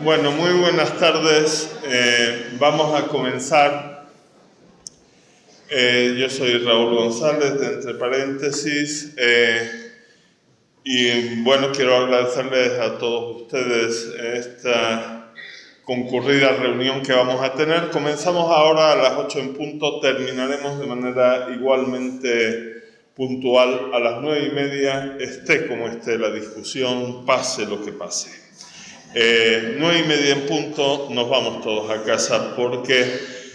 Bueno, muy buenas tardes. Vamos a comenzar. Yo soy Raúl González de Entre Paréntesis y bueno, quiero agradecerles a todos ustedes esta concurrida reunión que vamos a tener. Comenzamos ahora a las 8 en punto, terminaremos de manera igualmente puntual a las 9:30, esté como esté la discusión, pase lo que pase. 9:30 en punto, nos vamos todos a casa porque,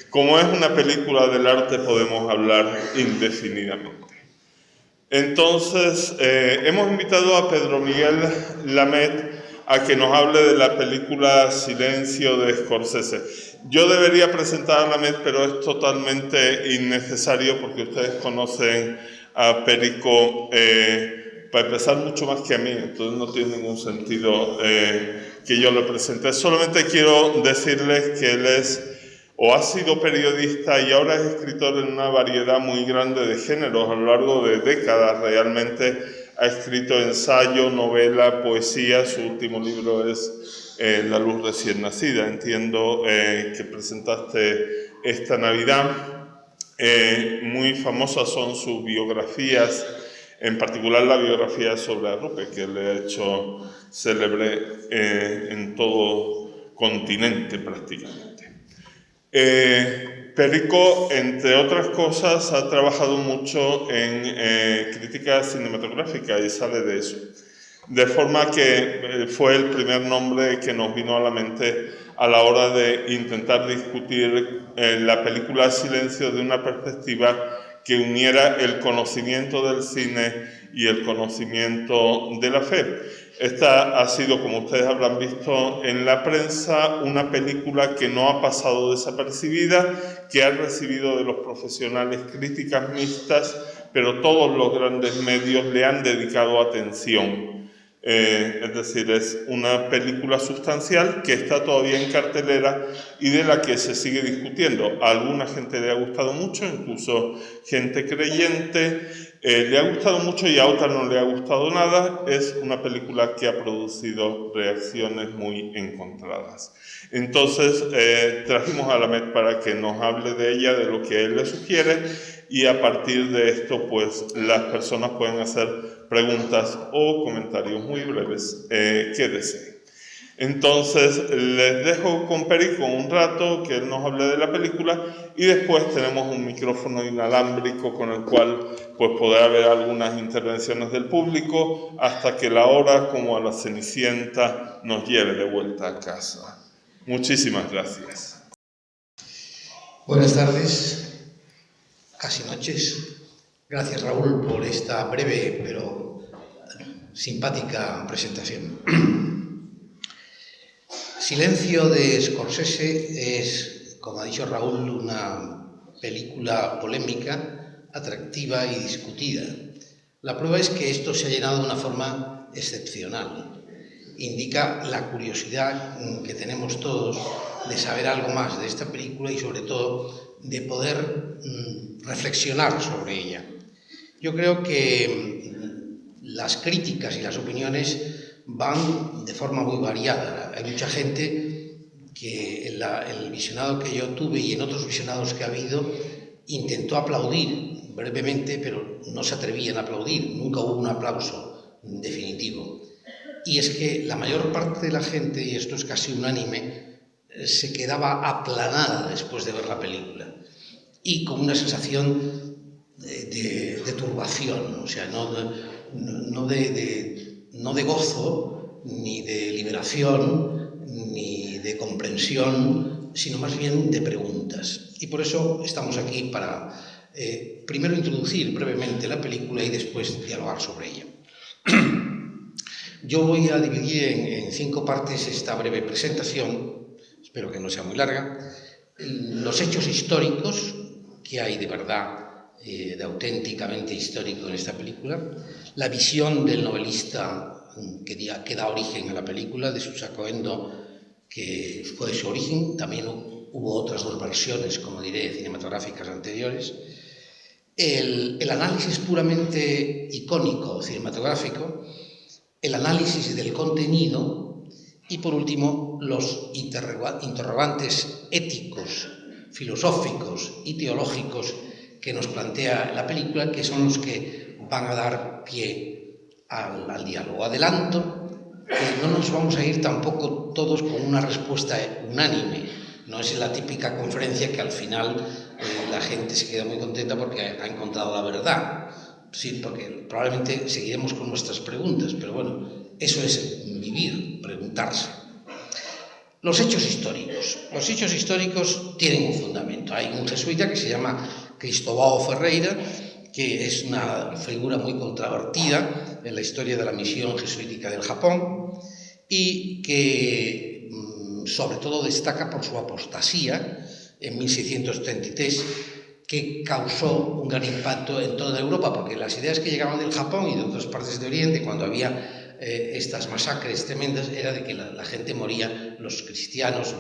como es una película del arte, podemos hablar indefinidamente. Entonces, hemos invitado a Pedro Miguel Lamet a que nos hable de la película Silencio de Scorsese. Yo debería presentar a Lamet, pero es totalmente innecesario porque ustedes conocen a Perico, para empezar, mucho más que a mí, entonces no tiene ningún sentido que yo lo presente. Solamente quiero decirles que él es o ha sido periodista y ahora es escritor en una variedad muy grande de géneros a lo largo de décadas. Realmente ha escrito ensayo, novela, poesía. Su último libro es La luz recién nacida. Entiendo que presentaste esta Navidad. Muy famosas son sus biografías, en particular la biografía sobre Arrupe, que le ha hecho célebre en todo continente prácticamente. Perico, entre otras cosas, ha trabajado mucho en crítica cinematográfica y sale de eso. De forma que fue el primer nombre que nos vino a la mente a la hora de intentar discutir la película Silencio de una perspectiva que uniera el conocimiento del cine y el conocimiento de la fe. Esta ha sido, como ustedes habrán visto en la prensa, una película que no ha pasado desapercibida, que ha recibido de los profesionales críticas mixtas, pero todos los grandes medios le han dedicado atención. Es decir, es una película sustancial que está todavía en cartelera y de la que se sigue discutiendo. A alguna gente le ha gustado mucho, incluso gente creyente, le ha gustado mucho y a otra no le ha gustado nada. Es una película que ha producido reacciones muy encontradas. Entonces trajimos a Lamet para que nos hable de ella, de lo que él le sugiere, y a partir de esto pues las personas pueden hacer preguntas o comentarios muy breves que deseen. Entonces les dejo con Perico un rato, que él nos hable de la película, y después tenemos un micrófono inalámbrico con el cual pues podrá haber algunas intervenciones del público hasta que la hora, como a la Cenicienta, nos lleve de vuelta a casa. Muchísimas gracias. Buenas tardes, casi noches. Gracias, Raúl, por esta breve pero simpática presentación. Silencio de Scorsese es, como ha dicho Raúl, una película polémica, atractiva y discutida. La prueba es que esto se ha llenado de una forma excepcional. Indica la curiosidad que tenemos todos de saber algo más de esta película y, sobre todo, de poder reflexionar sobre ella. Yo creo que las críticas y las opiniones van de forma muy variada. Hay mucha gente que en el visionado que yo tuve y en otros visionados que ha habido intentó aplaudir brevemente, pero no se atrevían a aplaudir. Nunca hubo un aplauso definitivo. Y es que la mayor parte de la gente, y esto es casi unánime, se quedaba aplanada después de ver la película y con una sensación de turbación, o sea, no de gozo, ni de liberación, ni de comprensión, sino más bien de preguntas. Y por eso estamos aquí para primero introducir brevemente la película y después dialogar sobre ella. Yo voy a dividir en 5 partes esta breve presentación, espero que no sea muy larga. Los hechos históricos que hay de verdad, de auténticamente histórico en esta película, la visión del novelista que da origen a la película, de Susanoo Endo, que fue de su origen. También hubo otras 2 versiones, como diré, cinematográficas anteriores. El análisis puramente icónico cinematográfico, el análisis del contenido Y por último, los interrogantes éticos, filosóficos y teológicos que nos plantea la película, que son los que van a dar pie al diálogo. Adelanto que no nos vamos a ir tampoco todos con una respuesta unánime. No es la típica conferencia que al final la gente se queda muy contenta porque ha encontrado la verdad. Sí, porque probablemente seguiremos con nuestras preguntas, pero bueno, eso es vivir, preguntarse. Los hechos históricos. Los hechos históricos tienen un fundamento. Hay un jesuita que se llama Cristóbal Ferreira, que es una figura muy controvertida en la historia de la misión jesuítica del Japón y que sobre todo destaca por su apostasía en 1633, que causó un gran impacto en toda Europa, porque las ideas que llegaban del Japón y de otras partes de Oriente, cuando había estas masacres tremendas, era de que la gente moría, los cristianos,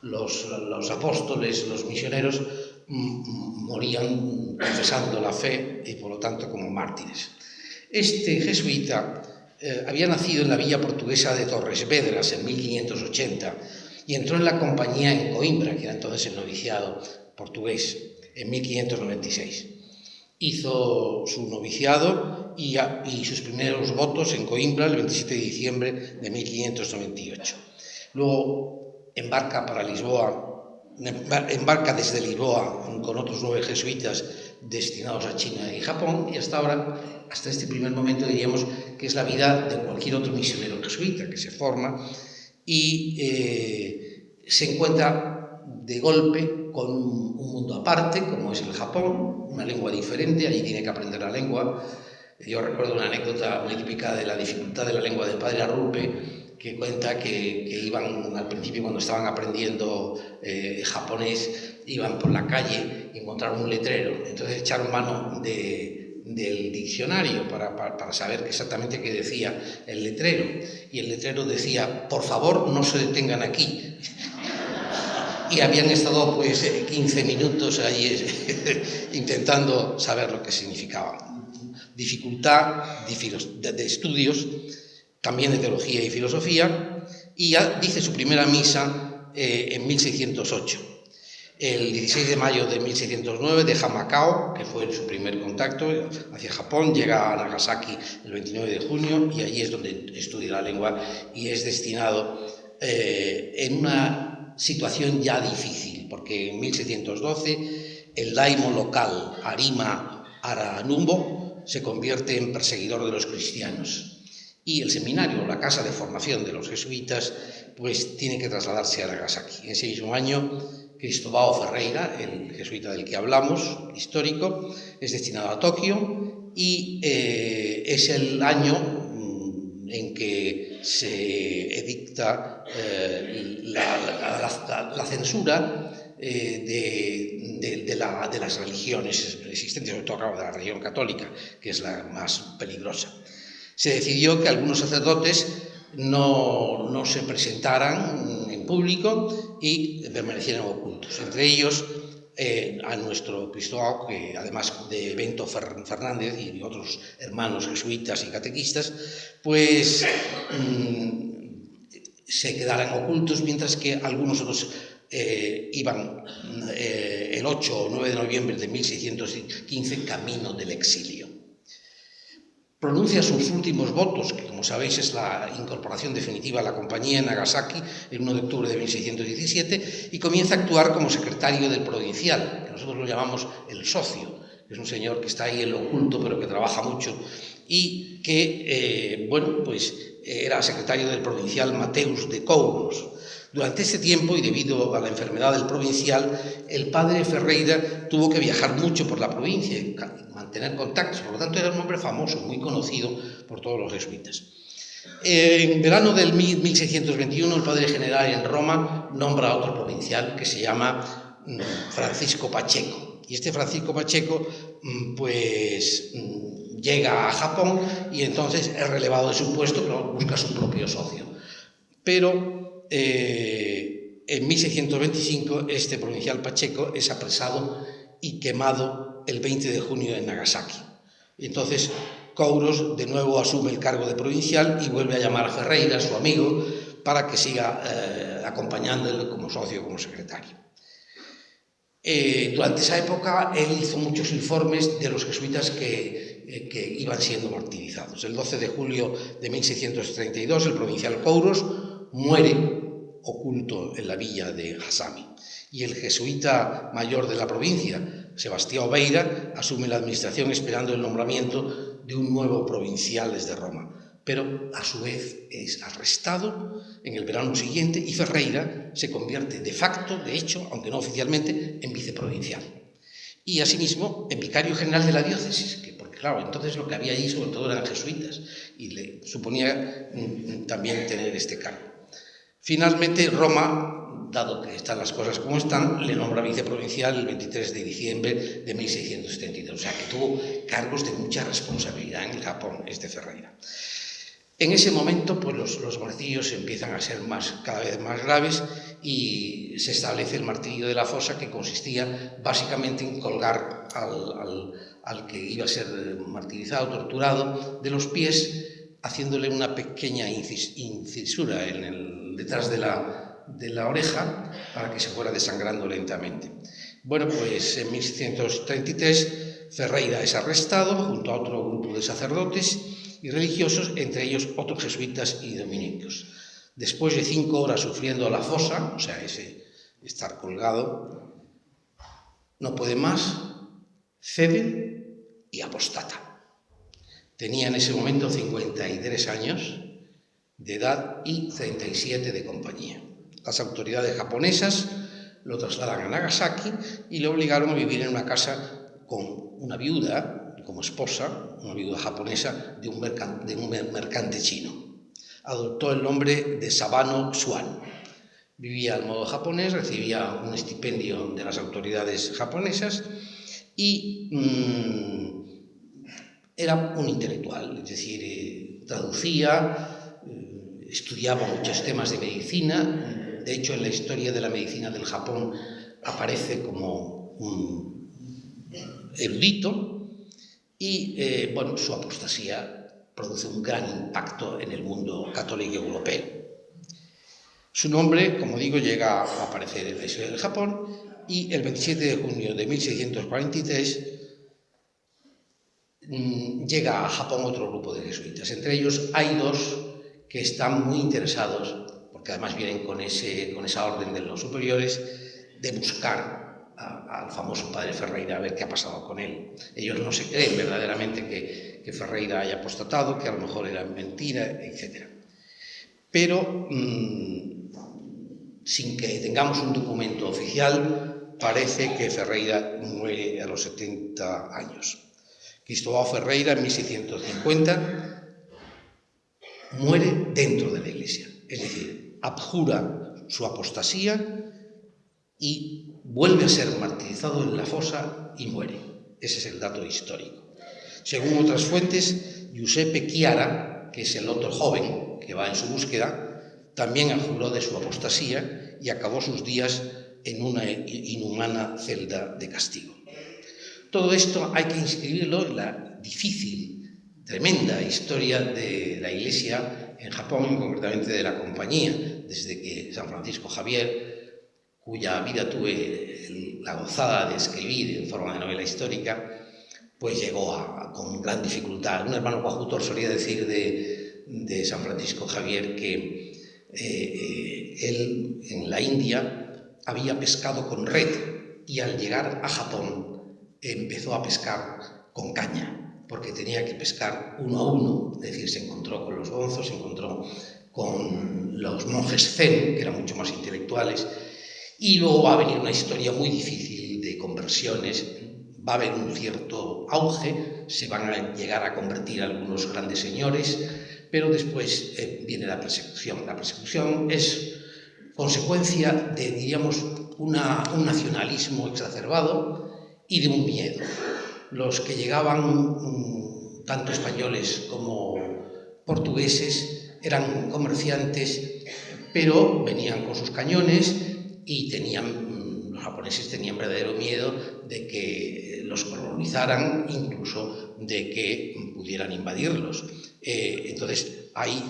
los apóstoles, los misioneros, morían confesando la fe y por lo tanto como mártires. Este jesuita había nacido en la villa portuguesa de Torres Vedras en 1580 y entró en la compañía en Coimbra, que era entonces el noviciado portugués, en 1596. Hizo su noviciado y sus primeros votos en Coimbra el 27 de diciembre de 1598. Luego embarca desde Lisboa con otros 9 jesuitas destinados a China y Japón, y hasta este primer momento diríamos que es la vida de cualquier otro misionero jesuita que se forma y se encuentra de golpe con un mundo aparte, como es el Japón, una lengua diferente, allí tiene que aprender la lengua. Yo recuerdo una anécdota muy típica de la dificultad de la lengua del padre Arrupe, que cuenta que iban al principio, cuando estaban aprendiendo japonés, iban por la calle y encontraron un letrero, entonces echaron mano del diccionario para saber exactamente qué decía el letrero, y el letrero decía: por favor, no se detengan aquí. Y habían estado pues 15 minutos ahí intentando saber lo que significaba. Dificultad de estudios, también de teología y filosofía, y ya dice su primera misa en 1608. El 16 de mayo de 1609 deja Macao, que fue su primer contacto hacia Japón, llega a Nagasaki el 29 de junio y allí es donde estudia la lengua y es destinado en una situación ya difícil, porque en 1612 el daimo local, Arima Aranumbo, se convierte en perseguidor de los cristianos y el seminario, la casa de formación de los jesuitas, pues tiene que trasladarse a Nagasaki. En ese mismo año, Cristóbal Ferreira, el jesuita del que hablamos, histórico, es destinado a Tokio y es el año en que se edicta la censura de las religiones existentes, sobre todo de la religión católica, que es la más peligrosa. Se decidió que algunos sacerdotes no se presentaran en público y permanecieran ocultos. Entre ellos, a nuestro Cristóbal, que además de Bento Fernández y otros hermanos jesuitas y catequistas, pues se quedaran ocultos, mientras que algunos otros iban el 8 o 9 de noviembre de 1615 camino del exilio. Pronuncia sus últimos votos, que como sabéis es la incorporación definitiva a la compañía en Nagasaki el 1 de octubre de 1617, y comienza a actuar como secretario del provincial, que nosotros lo llamamos el socio, que es un señor que está ahí en lo oculto pero que trabaja mucho y que, era secretario del provincial Mateus de Couros. Durante este tiempo, y debido a la enfermedad del provincial, el padre Ferreira tuvo que viajar mucho por la provincia y mantener contactos. Por lo tanto, era un hombre famoso, muy conocido por todos los jesuitas. En verano del 1621, el padre general en Roma nombra a otro provincial que se llama Francisco Pacheco. Y este Francisco Pacheco, llega a Japón y entonces es relevado de su puesto, pero busca su propio socio. Pero en 1625 este provincial Pacheco es apresado y quemado el 20 de junio en Nagasaki. Entonces Couros de nuevo asume el cargo de provincial y vuelve a llamar a Ferreira, su amigo, para que siga acompañándole como socio, como secretario. Durante esa época él hizo muchos informes de los jesuitas que iban siendo martirizados. El 12 de julio de 1632 el provincial Couros muere oculto en la villa de Hassami y el jesuita mayor de la provincia, Sebastián Obeira, asume la administración esperando el nombramiento de un nuevo provincial desde Roma, pero a su vez es arrestado en el verano siguiente y Ferreira se convierte de facto, de hecho, aunque no oficialmente, en viceprovincial. Y asimismo en vicario general de la diócesis, porque claro, entonces lo que había allí sobre todo eran jesuitas y le suponía también tener este cargo. Finalmente Roma, dado que están las cosas como están, le nombra viceprovincial el 23 de diciembre de 1672, o sea que tuvo cargos de mucha responsabilidad en el Japón, Ferreira. En ese momento, pues los martirios empiezan a ser cada vez más graves y se establece el martirio de la fosa, que consistía básicamente en colgar al que iba a ser martirizado, torturado, de los pies, haciéndole una pequeña incisura detrás de la oreja para que se fuera desangrando lentamente. Bueno, pues en 1633 Ferreira es arrestado junto a otro grupo de sacerdotes y religiosos, entre ellos otros jesuitas y dominicos. Después de 5 horas sufriendo la fosa, o sea, ese estar colgado, no puede más, cede y apostata. Tenía en ese momento 53 años de edad y 37 de compañía. Las autoridades japonesas lo trasladan a Nagasaki y le obligaron a vivir en una casa con una viuda como esposa, una viuda japonesa de un mercante chino. Adoptó el nombre de Sabano Swan. Vivía al modo japonés, recibía un estipendio de las autoridades japonesas y era un intelectual, es decir, traducía, estudiaba muchos temas de medicina. De hecho, en la historia de la medicina del Japón aparece como un erudito. Y bueno, su apostasía produce un gran impacto en el mundo católico europeo. Su nombre, como digo, llega a aparecer en la historia del Japón y el 27 de junio de 1643 llega a Japón otro grupo de jesuitas. Entre ellos hay 2 que están muy interesados, porque además vienen con esa orden de los superiores, de buscar al famoso padre Ferreira, a ver qué ha pasado con él. Ellos no se creen verdaderamente que Ferreira haya apostatado, que a lo mejor era mentira, etc. Pero sin que tengamos un documento oficial, parece que Ferreira muere a los 70 años. Cristóbal Ferreira, en 1650, muere dentro de la Iglesia, es decir, abjura su apostasía y vuelve a ser martirizado en la fosa y muere. Ese es el dato histórico. Según otras fuentes, Giuseppe Chiara, que es el otro joven que va en su búsqueda, también abjuró de su apostasía y acabó sus días en una inhumana celda de castigo. Todo esto hay que inscribirlo en la difícil, tremenda historia de la Iglesia en Japón, concretamente de la Compañía, desde que San Francisco Javier, cuya vida tuve la gozada de escribir en forma de novela histórica, pues llegó con gran dificultad. Un hermano coadjutor solía decir de San Francisco Javier que él en la India había pescado con red y al llegar a Japón empezó a pescar con caña, porque tenía que pescar uno a uno, es decir, se encontró con los bonzos, se encontró con los monjes zen, que eran mucho más intelectuales, y luego va a venir una historia muy difícil de conversiones. Va a haber un cierto auge, se van a llegar a convertir algunos grandes señores, pero después viene la persecución. La persecución es consecuencia de, diríamos, un nacionalismo exacerbado y de un miedo. Los que llegaban, tanto españoles como portugueses, eran comerciantes, pero venían con sus cañones y los japoneses tenían verdadero miedo de que los colonizaran, incluso de que pudieran invadirlos. Entonces hay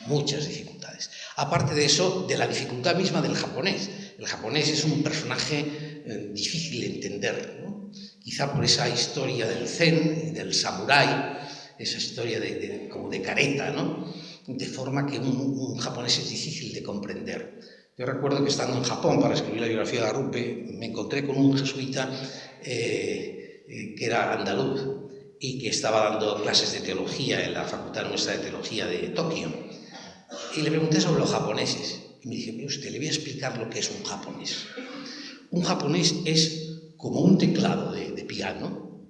muchas dificultades. Aparte de eso, de la dificultad misma del japonés. El japonés es un personaje difícil de entender, ¿no? Quizá por esa historia del zen, del samurái, esa historia como de careta, ¿no? De forma que un japonés es difícil de comprender. Yo recuerdo que estando en Japón para escribir la biografía de Arrupe, me encontré con un jesuita que era andaluz y que estaba dando clases de teología en la Facultad Nuestra de Teología de Tokio. Y le pregunté sobre los japoneses. Y me dije, mire usted, le voy a explicar lo que es un japonés. Un japonés es como un teclado de piano,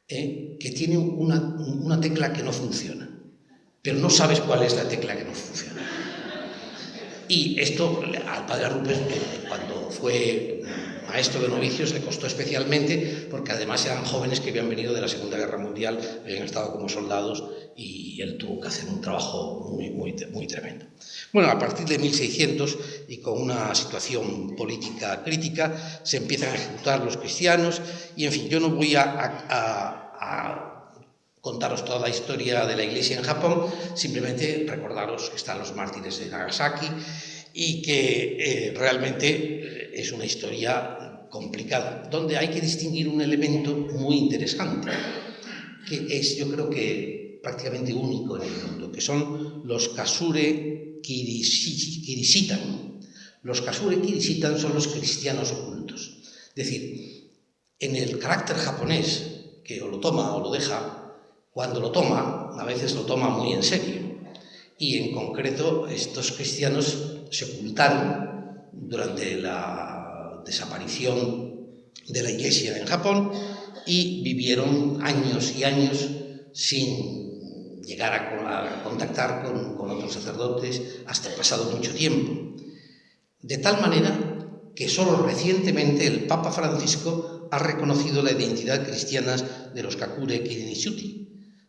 que tiene una tecla que no funciona, pero no sabes cuál es la tecla que no funciona. Y esto al padre Arrupe, cuando fue maestro de novicios, le costó especialmente, porque además eran jóvenes que habían venido de la Segunda Guerra Mundial, habían estado como soldados, y él tuvo que hacer un trabajo muy tremendo. Bueno, a partir de 1600, y con una situación política crítica, se empiezan a ejecutar los cristianos, y en fin, yo no voy a contaros toda la historia de la Iglesia en Japón, simplemente recordaros que están los mártires de Nagasaki y que realmente es una historia complicada, donde hay que distinguir un elemento muy interesante, que es, yo creo que prácticamente único en el mundo, que son los Kasure Kirishitan. Los Kasure Kirishitan son los cristianos ocultos. Es decir, en el carácter japonés, que o lo toma o lo deja, cuando lo toma, a veces lo toma muy en serio. Y en concreto, estos cristianos se ocultaron durante la desaparición de la Iglesia en Japón y vivieron años y años sin llegar a contactar con otros sacerdotes hasta pasado mucho tiempo. De tal manera que solo recientemente el Papa Francisco ha reconocido la identidad cristiana de los Kakure Kirishitan,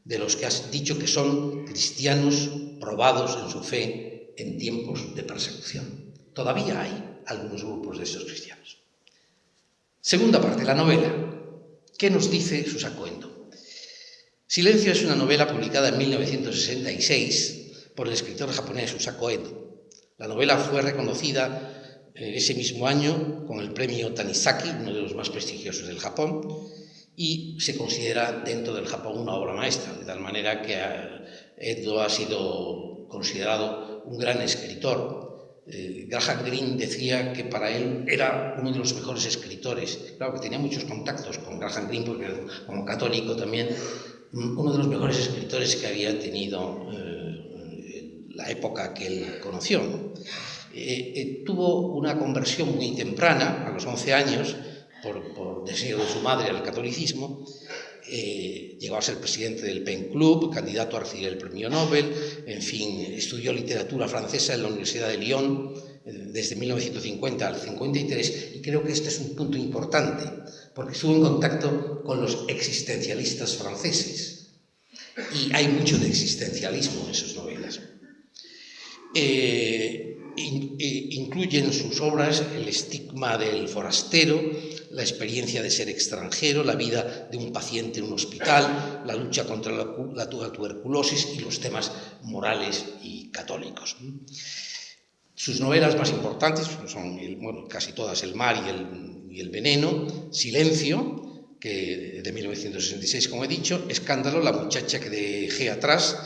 de los que has dicho que son cristianos probados en su fe en tiempos de persecución. Todavía hay algunos grupos de esos cristianos. Segunda parte, la novela. ¿Qué nos dice Susaku Endo? Silencio es una novela publicada en 1966 por el escritor japonés Susaku Endo. La novela fue reconocida ese mismo año con el premio Tanizaki, uno de los más prestigiosos del Japón, y se considera dentro del Japón una obra maestra, de tal manera que Endo ha sido considerado un gran escritor. Graham Greene decía que para él era uno de los mejores escritores. Claro que tenía muchos contactos con Graham Greene, porque como católico también, uno de los mejores escritores que había tenido la época que él conoció, ¿no? Tuvo una conversión muy temprana, a los 11 años, por deseo de su madre al catolicismo. Llegó a ser presidente del Pen Club, candidato a recibir el premio Nobel, en fin, estudió literatura francesa en la Universidad de Lyon desde 1950 al 53, y creo que este es un punto importante, porque estuvo en contacto con los existencialistas franceses, y hay mucho de existencialismo en sus novelas. Incluyen sus obras el estigma del forastero, la experiencia de ser extranjero, la vida de un paciente en un hospital, la lucha contra la tuberculosis y los temas morales y católicos. Sus novelas más importantes son, casi todas, El mar y el veneno, Silencio, que de 1966, como he dicho, Escándalo, La muchacha que dejé atrás,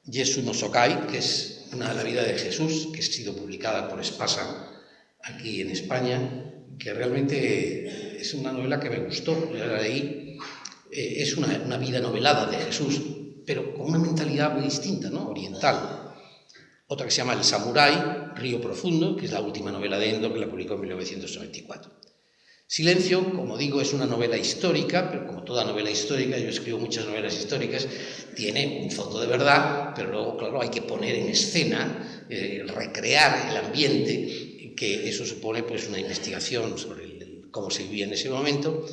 Jesu no Sokai, que es una de la vida de Jesús, que ha sido publicada por Espasa aquí en España, que realmente es una novela que me gustó, yo la leí. Es una vida novelada de Jesús, pero con una mentalidad muy distinta, ¿no? Oriental. Otra que se llama El samurái, Río Profundo, que es la última novela de Endo, que la publicó en 1994. Silencio, como digo, es una novela histórica, pero como toda novela histórica, yo escribo muchas novelas históricas, tiene un fondo de verdad, pero luego, claro, hay que poner en escena, recrear el ambiente, que eso supone pues una investigación sobre cómo se vivía en ese momento,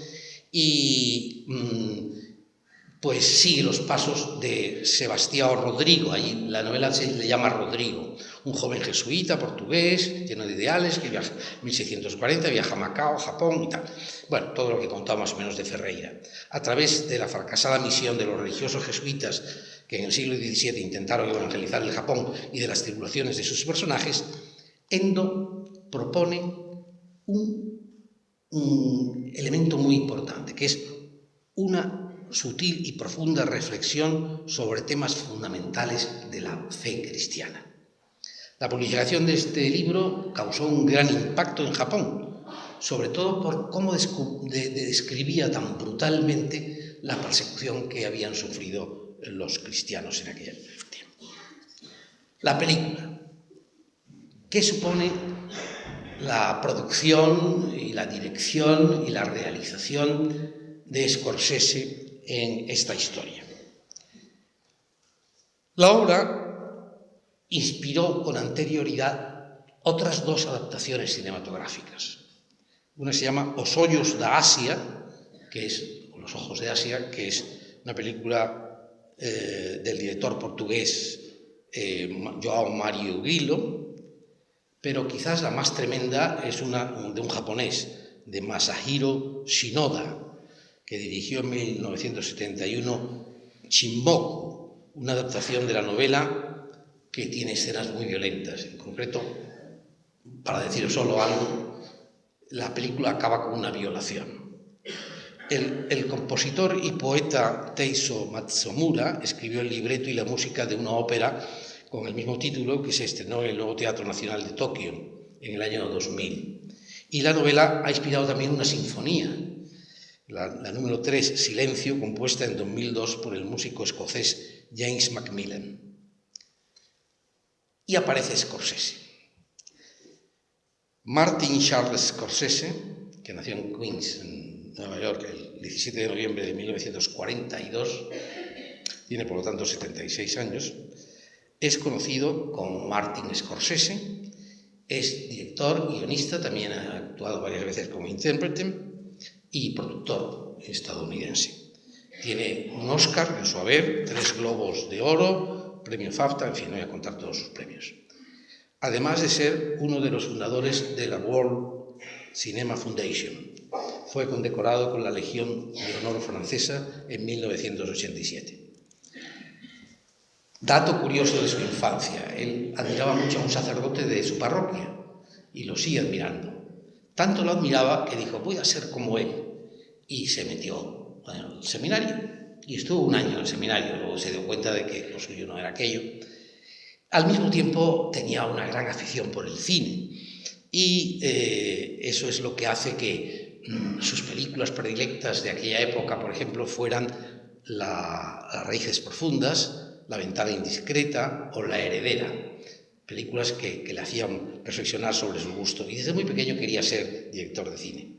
y pues sigue los pasos de Sebastião Rodrigo. Allí la novela se le llama Rodrigo, un joven jesuita portugués, lleno de ideales, que viaja en 1640, viaja a Macao, Japón y tal. Bueno, todo lo que contaba más o menos de Ferreira. A través de la fracasada misión de los religiosos jesuitas que en el siglo XVII intentaron evangelizar el Japón y de las tribulaciones de sus personajes, Endo propone un elemento muy importante, que es una sutil y profunda reflexión sobre temas fundamentales de la fe cristiana. La publicación de este libro causó un gran impacto en Japón, sobre todo por cómo describía tan brutalmente la persecución que habían sufrido los cristianos en aquel tiempo. La película. ¿Qué supone la producción y la dirección y la realización de Scorsese en esta historia? La obra inspiró con anterioridad otras dos adaptaciones cinematográficas. Una se llama Os Ollos da Asia, que es Los Ojos de Asia, que es una película del director portugués João Mário Grilo, pero quizás la más tremenda es una de un japonés, de Masahiro Shinoda, que dirigió en 1971 Chinboku, una adaptación de la novela que tiene escenas muy violentas. En concreto, para decir solo algo, la película acaba con una violación. El compositor y poeta Teiso Matsumura escribió el libreto y la música de una ópera con el mismo título que se estrenó en el Nuevo Teatro Nacional de Tokio en el año 2000. Y la novela ha inspirado también una sinfonía, la número 3, Silencio, compuesta en 2002 por el músico escocés James Macmillan. Y aparece Scorsese. Martin Charles Scorsese, que nació en Queens, en Nueva York, el 17 de noviembre de 1942, tiene por lo tanto 76 años, es conocido como Martin Scorsese, es director, guionista, también ha actuado varias veces como intérprete y productor estadounidense. Tiene un Oscar en su haber, 3 Globos de Oro, premio FAFTA, en fin, no voy a contar todos sus premios. Además de ser uno de los fundadores de la World Cinema Foundation. Fue condecorado con la Legión de Honor francesa en 1987. Dato curioso de su infancia, él admiraba mucho a un sacerdote de su parroquia y lo sigue admirando. Tanto lo admiraba que dijo, voy a ser como él, y se metió al seminario. Y estuvo un año en el seminario, luego se dio cuenta de que lo suyo no era aquello. Al mismo tiempo tenía una gran afición por el cine y eso es lo que hace que sus películas predilectas de aquella época, por ejemplo, fueran Las raíces profundas, La ventana indiscreta o La heredera, películas que le hacían reflexionar sobre su gusto, y desde muy pequeño quería ser director de cine.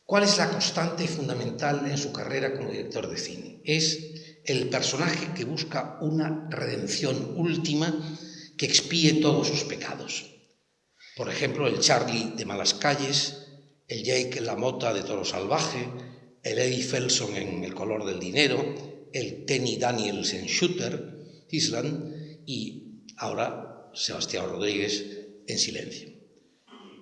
¿Cuál es la constante fundamental en su carrera como director de cine? Es el personaje que busca una redención última que expíe todos sus pecados. Por ejemplo, el Charlie de Malas Calles, el Jake LaMotta de Toro Salvaje, el Eddie Felson en El color del dinero, el Tenny Daniels en Shooter Island y ahora Sebastián Rodríguez en Silencio.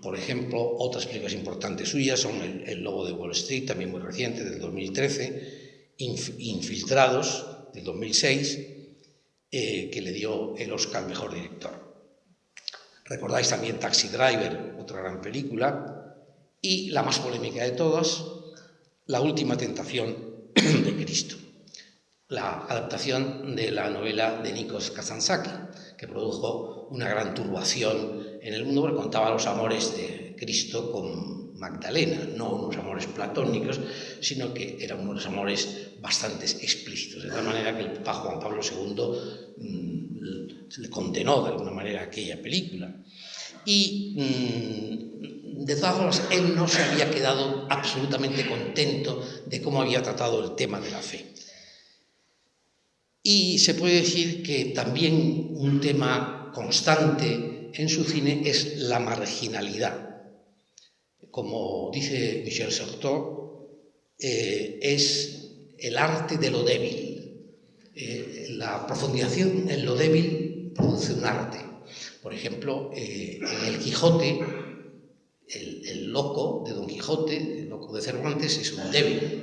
Por ejemplo, otras películas importantes suyas son El lobo de Wall Street, también muy reciente, del 2013, Infiltrados, del 2006, que le dio el Oscar al mejor director. Recordáis también Taxi Driver, otra gran película, y la más polémica de todas, La última tentación de Cristo, la adaptación de la novela de Nikos Kazantzakis, que produjo una gran turbación en el mundo porque contaba los amores de Cristo con Magdalena, no unos amores platónicos, sino que eran unos amores bastante explícitos, de tal manera que el Papa Juan Pablo II le condenó de alguna manera aquella película. Y de todas formas, él no se había quedado absolutamente contento de cómo había tratado el tema de la fe. Y se puede decir que también un tema constante en su cine es la marginalidad. Como dice Michel Certeau, es el arte de lo débil. La profundización en lo débil produce un arte. Por ejemplo, en El Quijote, el loco de Don Quijote, el loco de Cervantes, es un débil.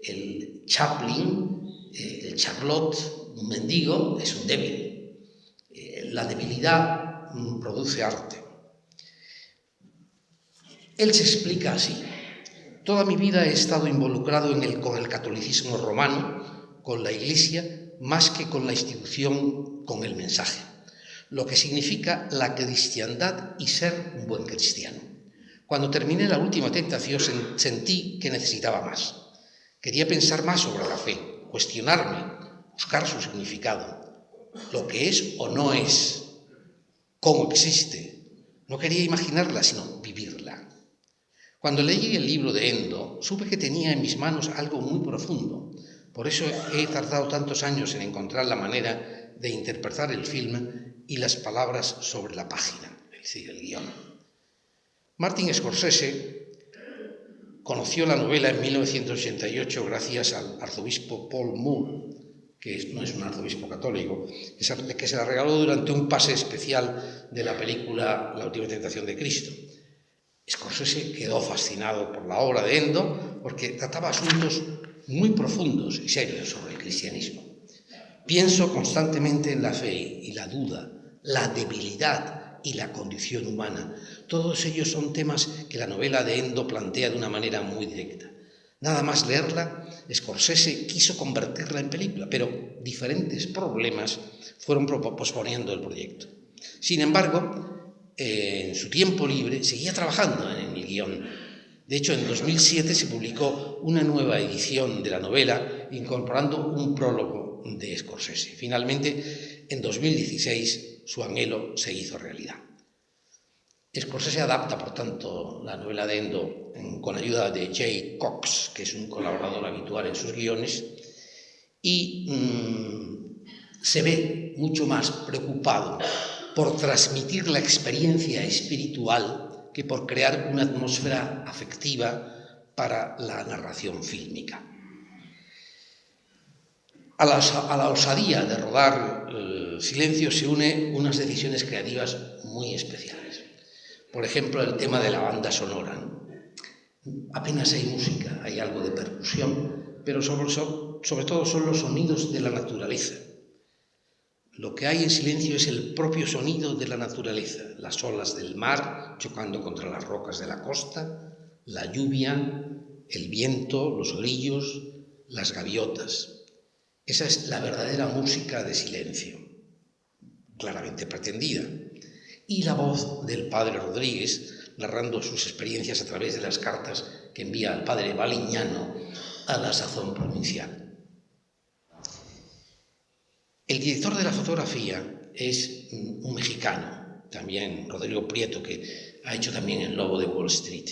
El Chaplin, el Charlot Un mendigo es un débil. La debilidad produce arte. Él se explica así: toda mi vida he estado involucrado con el catolicismo romano, con la Iglesia, más que con la institución, con el mensaje, lo que significa la cristiandad y ser un buen cristiano. Cuando terminé La Última Tentación sentí que necesitaba más. Quería pensar más sobre la fe, cuestionarme, buscar su significado, lo que es o no es, cómo existe. No quería imaginarla, sino vivirla. Cuando leí el libro de Endo, supe que tenía en mis manos algo muy profundo. Por eso he tardado tantos años en encontrar la manera de interpretar el film y las palabras sobre la página, es decir, el guión. Martin Scorsese conoció la novela en 1988 gracias al arzobispo Paul Moore, que no es un arzobispo católico, que se la regaló durante un pase especial de la película La Última Tentación de Cristo. Scorsese quedó fascinado por la obra de Endo porque trataba asuntos muy profundos y serios sobre el cristianismo. Pienso constantemente en la fe y la duda, la debilidad y la condición humana. Todos ellos son temas que la novela de Endo plantea de una manera muy directa. Nada más leerla, Scorsese quiso convertirla en película, pero diferentes problemas fueron posponiendo el proyecto. Sin embargo, en su tiempo libre seguía trabajando en el guión. De hecho, en 2007 se publicó una nueva edición de la novela incorporando un prólogo de Scorsese. Finalmente, en 2016, su anhelo se hizo realidad. Scorsese adapta, por tanto, la novela de Endo con ayuda de Jay Cox, que es un colaborador habitual en sus guiones, y se ve mucho más preocupado por transmitir la experiencia espiritual que por crear una atmósfera afectiva para la narración fílmica. A la osadía de rodar Silencio se une unas decisiones creativas muy especiales. Por ejemplo, el tema de la banda sonora. Apenas hay música, hay algo de percusión, pero sobre todo son los sonidos de la naturaleza. Lo que hay en Silencio es el propio sonido de la naturaleza, las olas del mar chocando contra las rocas de la costa, la lluvia, el viento, los grillos, las gaviotas. Esa es la verdadera música de Silencio, claramente pretendida. Y la voz del padre Rodríguez, narrando sus experiencias a través de las cartas que envía al padre Baliñano a la sazón provincial. El director de la fotografía es un mexicano, también Rodrigo Prieto, que ha hecho también El Lobo de Wall Street.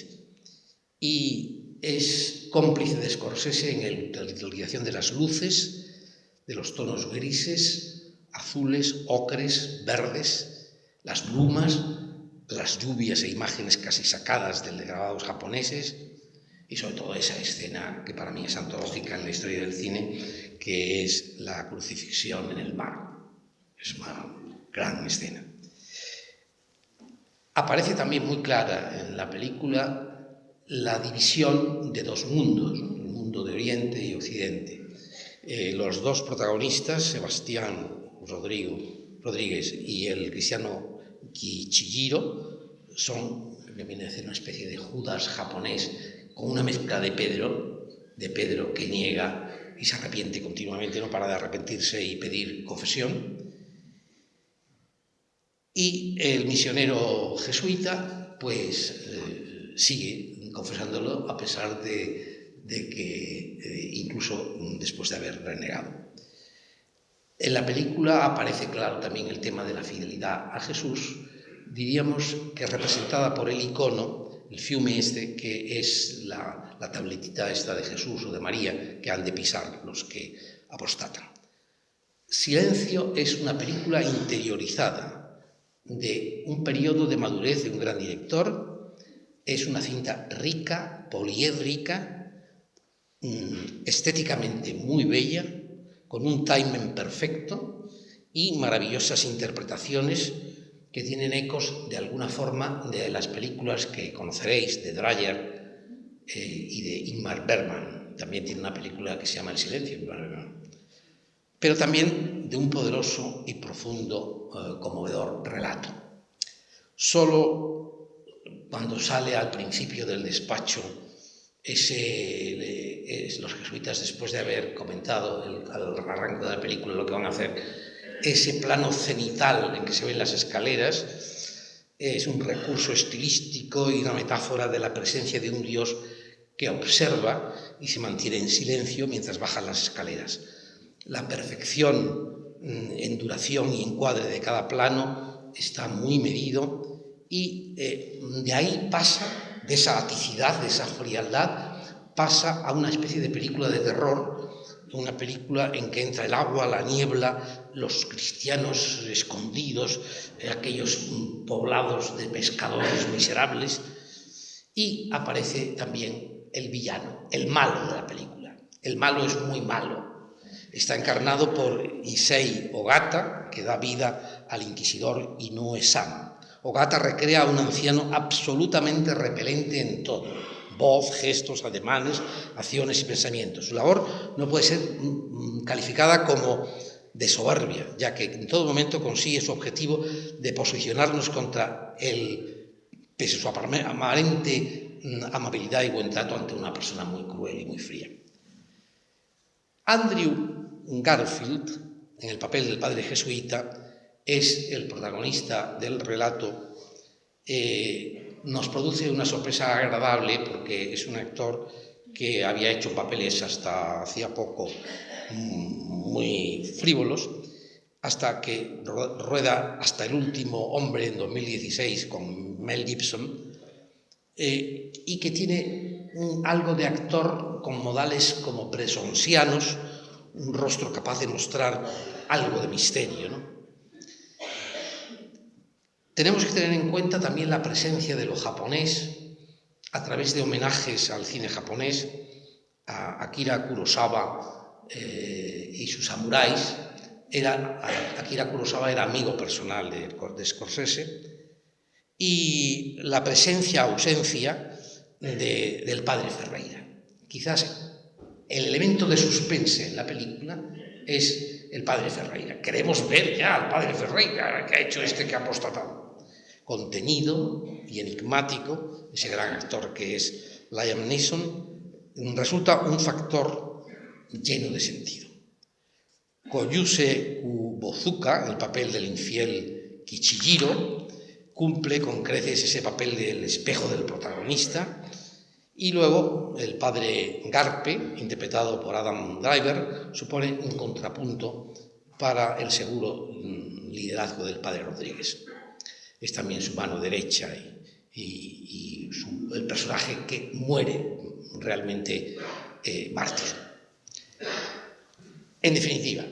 Y es cómplice de Scorsese en la utilización de las luces, de los tonos grises, azules, ocres, verdes, las brumas, las lluvias e imágenes casi sacadas de grabados japoneses, y sobre todo esa escena que para mí es antológica en la historia del cine, que es la crucifixión en el mar. Es una gran escena. Aparece también muy clara en la película la división de dos mundos, ¿no? El mundo de Oriente y Occidente. Los dos protagonistas, Sebastián Rodríguez y el cristiano Chihiro, que viene a ser una especie de Judas japonés, con una mezcla de Pedro que niega y se arrepiente continuamente, no para de arrepentirse y pedir confesión. Y el misionero jesuita, pues, sigue confesándolo a pesar de que incluso después de haber renegado. En la película aparece claro también el tema de la fidelidad a Jesús, diríamos que representada por el icono, el fiume que es la tabletita esta de Jesús o de María que han de pisar los que apostatan. Silencio es una película interiorizada de un periodo de madurez de un gran director. Es una cinta rica, poliédrica, estéticamente muy bella, con un timing perfecto y maravillosas interpretaciones que tienen ecos de alguna forma de las películas que conoceréis de Dreyer y de Ingmar Bergman. También tiene una película que se llama El silencio, Ingmar Bergman. pero también de un poderoso y profundo, conmovedor relato. Solo cuando sale al principio del despacho, los jesuitas, después de haber comentado al arranque de la película lo que van a hacer, ese plano cenital en que se ven las escaleras, es un recurso estilístico y una metáfora de la presencia de un Dios que observa y se mantiene en silencio mientras bajan las escaleras. La perfección en duración y encuadre de cada plano está muy medido y de ahí pasa, de esa aticidad, de esa frialdad, pasa a una especie de película de terror, una película en que entra el agua, la niebla, los cristianos escondidos, aquellos poblados de pescadores miserables, y aparece también el villano, el malo de la película. El malo es muy malo. Está encarnado por Issei Ogata, que da vida al inquisidor Inoue Sama. Ogata recrea a un anciano absolutamente repelente en todo: voz, gestos, ademanes, acciones y pensamientos. Su labor no puede ser calificada como de soberbia, ya que en todo momento consigue su objetivo de posicionarnos contra él, pese a su aparente amabilidad y buen trato ante una persona muy cruel y muy fría. Andrew Garfield, en el papel del padre jesuita, es el protagonista del relato. Nos produce una sorpresa agradable porque es un actor que había hecho papeles hasta hacía poco muy frívolos, hasta que rueda Hasta el último hombre en 2016 con Mel Gibson, y que tiene algo de actor con modales como bresonsianos, un rostro capaz de mostrar algo de misterio, ¿no? Tenemos que tener en cuenta también la presencia de lo japonés a través de homenajes al cine japonés, a Akira Kurosawa y sus samuráis. Akira Kurosawa era amigo personal de Scorsese, y la ausencia del padre Ferreira. Quizás el elemento de suspense en la película es el padre Ferreira. Queremos ver ya al padre Ferreira, que ha hecho que ha apostatado. Contenido y enigmático, ese gran actor que es Liam Neeson, resulta un factor lleno de sentido. Koyuse Ubozuka, el papel del infiel Kichijiro, cumple con creces ese papel del espejo del protagonista, y luego el padre Garpe, interpretado por Adam Driver, supone un contrapunto para el seguro liderazgo del padre Rodríguez. Es también su mano derecha y el personaje que muere realmente mártir. En definitiva,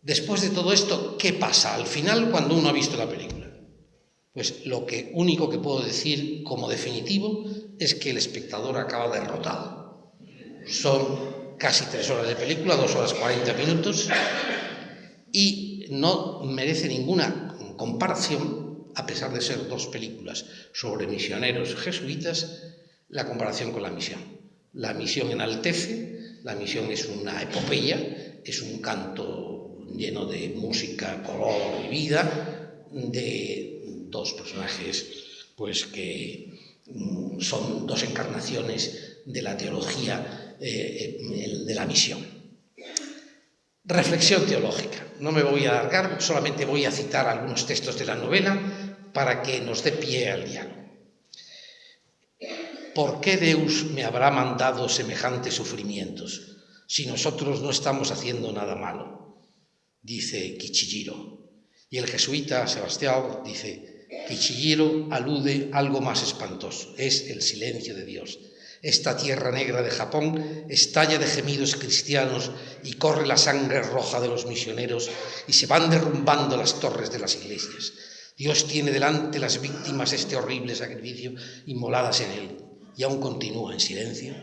después de todo esto, ¿qué pasa al final cuando uno ha visto la película? Pues lo único que puedo decir como definitivo es que el espectador acaba derrotado. Son casi 3 horas de película, 2 horas 40 minutos, y no merece ninguna comparación, a pesar de ser 2 películas sobre misioneros jesuitas, la comparación con La Misión. La Misión enaltece, La Misión es una epopeya, es un canto lleno de música, color y vida, de 2 personajes pues que son 2 encarnaciones de la teología de la misión. Reflexión teológica. No me voy a alargar, solamente voy a citar algunos textos de la novela para que nos dé pie al diálogo. ¿Por qué Deus me habrá mandado semejantes sufrimientos si nosotros no estamos haciendo nada malo? Dice Kichijiro. Y el jesuita Sebastián dice: Kichijiro alude a algo más espantoso, es el silencio de Dios. Esta tierra negra de Japón estalla de gemidos cristianos y corre la sangre roja de los misioneros y se van derrumbando las torres de las iglesias. Dios tiene delante las víctimas de este horrible sacrificio inmoladas en él y aún continúa en silencio.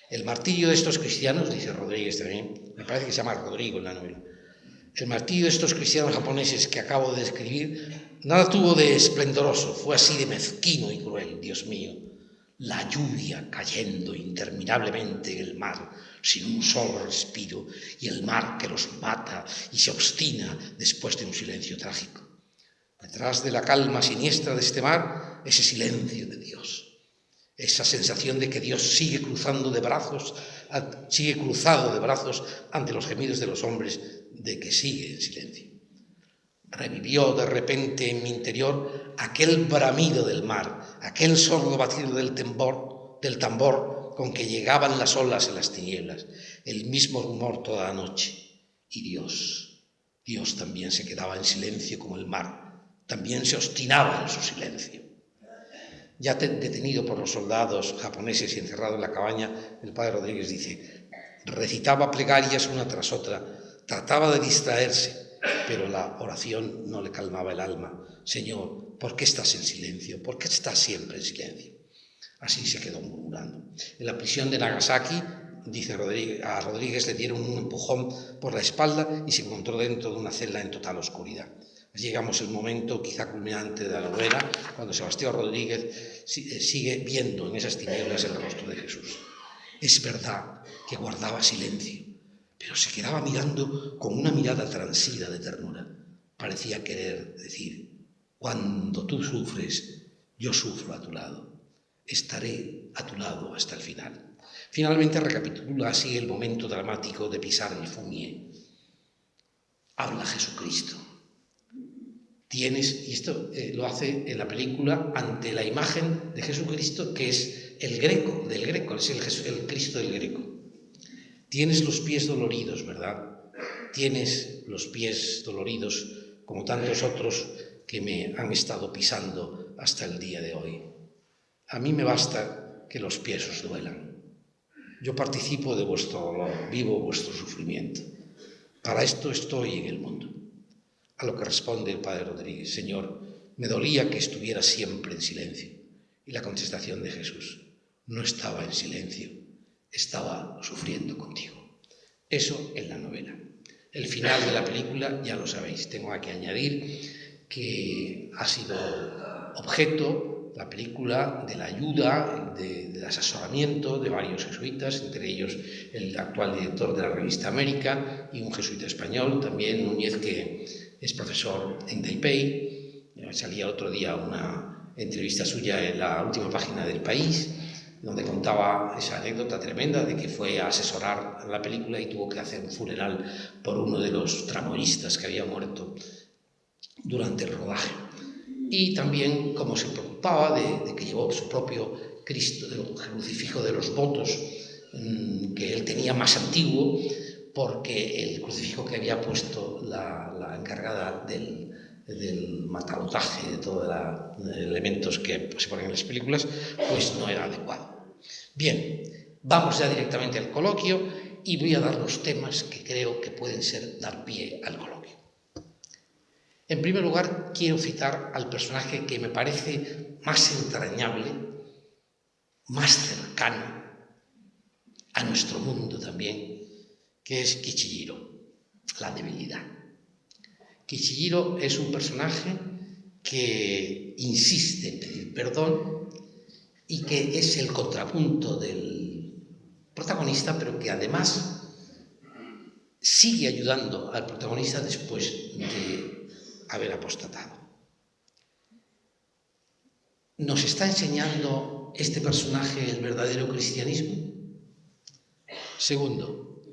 El martirio de estos cristianos, dice Rodríguez también, me parece que se llama Rodrigo en la novela, el martirio de estos cristianos japoneses que acabo de describir nada tuvo de esplendoroso, fue así de mezquino y cruel, Dios mío. la lluvia cayendo interminablemente en el mar sin un solo respiro y el mar que los mata y se obstina después de un silencio trágico. Detrás de la calma siniestra de este mar, ese silencio de Dios, esa sensación de que Dios sigue cruzado de brazos ante los gemidos de los hombres, de que sigue en silencio. Revivió de repente en mi interior aquel bramido del mar, aquel sordo batido del tambor con que llegaban las olas en las tinieblas, el mismo rumor toda la noche. Y Dios también se quedaba en silencio como el mar, también se obstinaba en su silencio. Ya detenido por los soldados japoneses y encerrado en la cabaña, el padre Rodríguez dice: recitaba plegarias una tras otra, trataba de distraerse, pero la oración no le calmaba el alma. Señor, ¿por qué estás en silencio? ¿Por qué estás siempre en silencio? Así se quedó murmurando. En la prisión de Nagasaki, dice a Rodríguez le dieron un empujón por la espalda y se encontró dentro de una celda en total oscuridad. Llegamos al momento quizá culminante de la novela, cuando Sebastián Rodríguez sigue viendo en esas tinieblas el rostro de Jesús. Es verdad que guardaba silencio, pero se quedaba mirando con una mirada transida de ternura. Parecía querer decir: cuando tú sufres, yo sufro a tu lado. Estaré a tu lado hasta el final. Finalmente recapitula así el momento dramático de pisar el fumier. Habla Jesucristo. Y esto lo hace en la película ante la imagen de Jesucristo, que es el Greco, es el Cristo del Greco. Tienes los pies doloridos, ¿verdad? Tienes los pies doloridos como tantos otros que me han estado pisando hasta el día de hoy. A mí me basta que los pies os duelan. Yo participo de vuestro dolor, vivo vuestro sufrimiento. Para esto estoy en el mundo. A lo que responde el padre Rodríguez: Señor, me dolía que estuviera siempre en silencio. Y la contestación de Jesús: no estaba en silencio, estaba sufriendo contigo. Eso en la novela. El final de la película ya lo sabéis. Tengo que añadir que ha sido objeto, la película, de la ayuda, del asesoramiento de varios jesuitas, entre ellos el actual director de la revista América y un jesuita español, también Núñez, que es profesor en Taipei. Salía el otro día una entrevista suya en la última página del País, donde contaba esa anécdota tremenda de que fue a asesorar la película y tuvo que hacer un funeral por uno de los tramoyistas que había muerto durante el rodaje. Y también cómo se preocupaba de que llevó su propio Cristo, el crucifijo de los votos, que él tenía más antiguo, porque el crucifijo que había puesto la encargada del matabotaje, de todos los elementos que se ponen en las películas, pues no era adecuado. Bien, vamos ya directamente al coloquio y voy a dar los temas que creo que pueden dar pie al coloquio. En primer lugar, quiero citar al personaje que me parece más entrañable, más cercano a nuestro mundo también, que es Kichijiro, la debilidad. Kichijiro es un personaje que insiste en pedir perdón y que es el contrapunto del protagonista, pero que además sigue ayudando al protagonista después de haber apostatado. ¿Nos está enseñando este personaje el verdadero cristianismo? Segundo,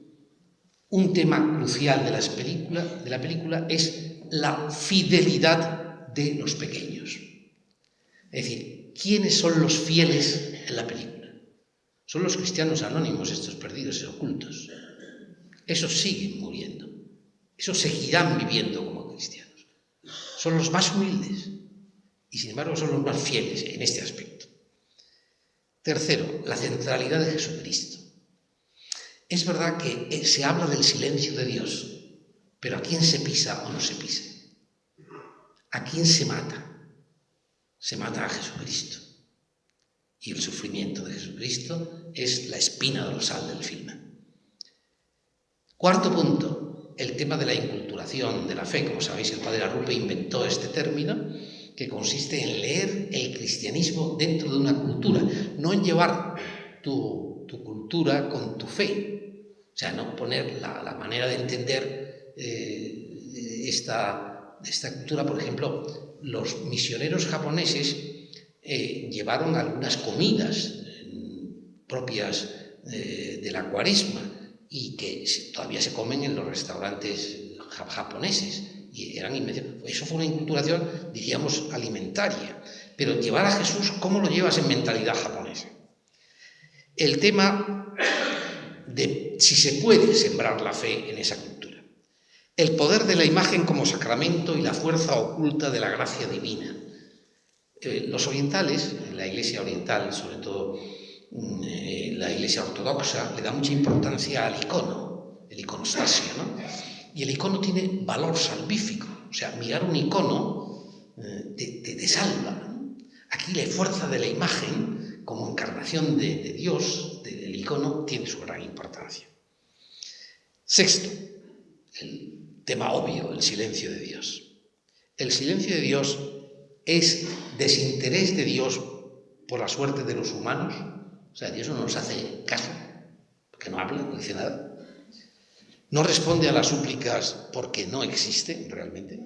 un tema crucial de la película es la fidelidad de los pequeños. Es decir, ¿quiénes son los fieles en la película? Son los cristianos anónimos, estos perdidos y ocultos. Esos siguen muriendo. Esos seguirán viviendo como cristianos. Son los más humildes y, sin embargo, son los más fieles en este aspecto. Tercero, la centralidad de Jesucristo. Es verdad que se habla del silencio de Dios, pero ¿a quién se pisa o no se pisa? ¿A quién se mata? Se mata a Jesucristo. Y el sufrimiento de Jesucristo es la espina dorsal del filme. Cuarto punto, el tema de la inculturación de la fe. Como sabéis, el padre Arrupe inventó este término que consiste en leer el cristianismo dentro de una cultura, no en llevar tu cultura con tu fe. O sea, no poner la manera de entender esta cultura. Por ejemplo, los misioneros japoneses llevaron algunas comidas propias de la Cuaresma y que todavía se comen en los restaurantes japoneses. Y eso fue una inculturación, diríamos, alimentaria. Pero llevar a Jesús, ¿cómo lo llevas en mentalidad japonesa? El tema de si se puede sembrar la fe en esa cultura. El poder de la imagen como sacramento y la fuerza oculta de la gracia divina. Los orientales, la Iglesia oriental, sobre todo la Iglesia ortodoxa, le da mucha importancia al icono, el iconostasio, ¿no? Y el icono tiene valor salvífico. O sea, mirar un icono te salva, ¿no? Aquí la fuerza de la imagen como encarnación de Dios, del icono, tiene su gran importancia. Sexto, el tema obvio, el silencio de Dios. El silencio de Dios es desinterés de Dios por la suerte de los humanos. O sea, Dios no nos hace caso, porque no habla, no dice nada. No responde a las súplicas porque no existe realmente.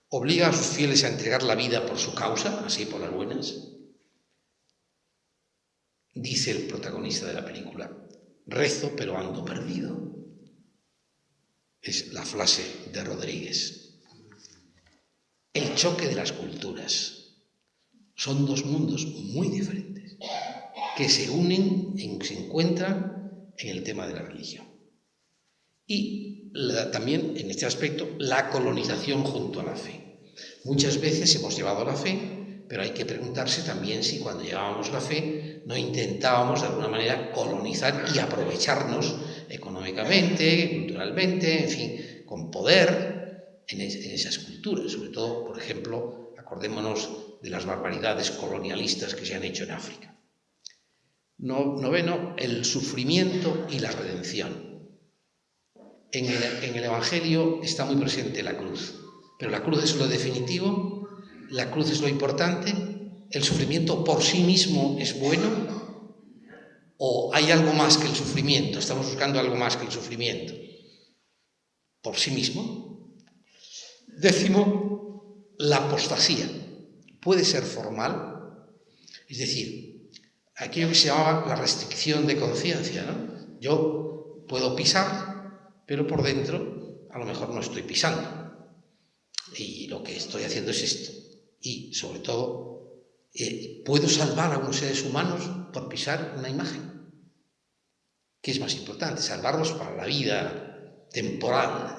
Obliga a sus fieles a entregar la vida por su causa, así por las buenas. Dice el protagonista de la película: rezo pero ando perdido. Es la frase de Rodríguez. El choque de las culturas. Son dos mundos muy diferentes que se unen, se encuentran en el tema de la religión. Y también, en este aspecto, la colonización junto a la fe. Muchas veces hemos llevado la fe, pero hay que preguntarse también si cuando llevábamos la fe no intentábamos de alguna manera colonizar y aprovecharnos económicamente, culturalmente, en fin, con poder en esas culturas. Sobre todo, por ejemplo, acordémonos de las barbaridades colonialistas que se han hecho en África. Noveno, el sufrimiento y la redención. En el Evangelio está muy presente la cruz, pero la cruz es lo definitivo, la cruz es lo importante. ¿El sufrimiento por sí mismo es bueno? ¿O hay algo más que el sufrimiento? ¿Estamos buscando algo más que el sufrimiento por sí mismo? Décimo, la apostasía. Puede ser formal, es decir, aquello que se llamaba la restricción de conciencia, ¿no? Yo puedo pisar, pero por dentro a lo mejor no estoy pisando. Y lo que estoy haciendo es esto. Y sobre todo, ¿puedo salvar a unos seres humanos por pisar una imagen? ¿Qué es más importante? Salvarlos para la vida temporal.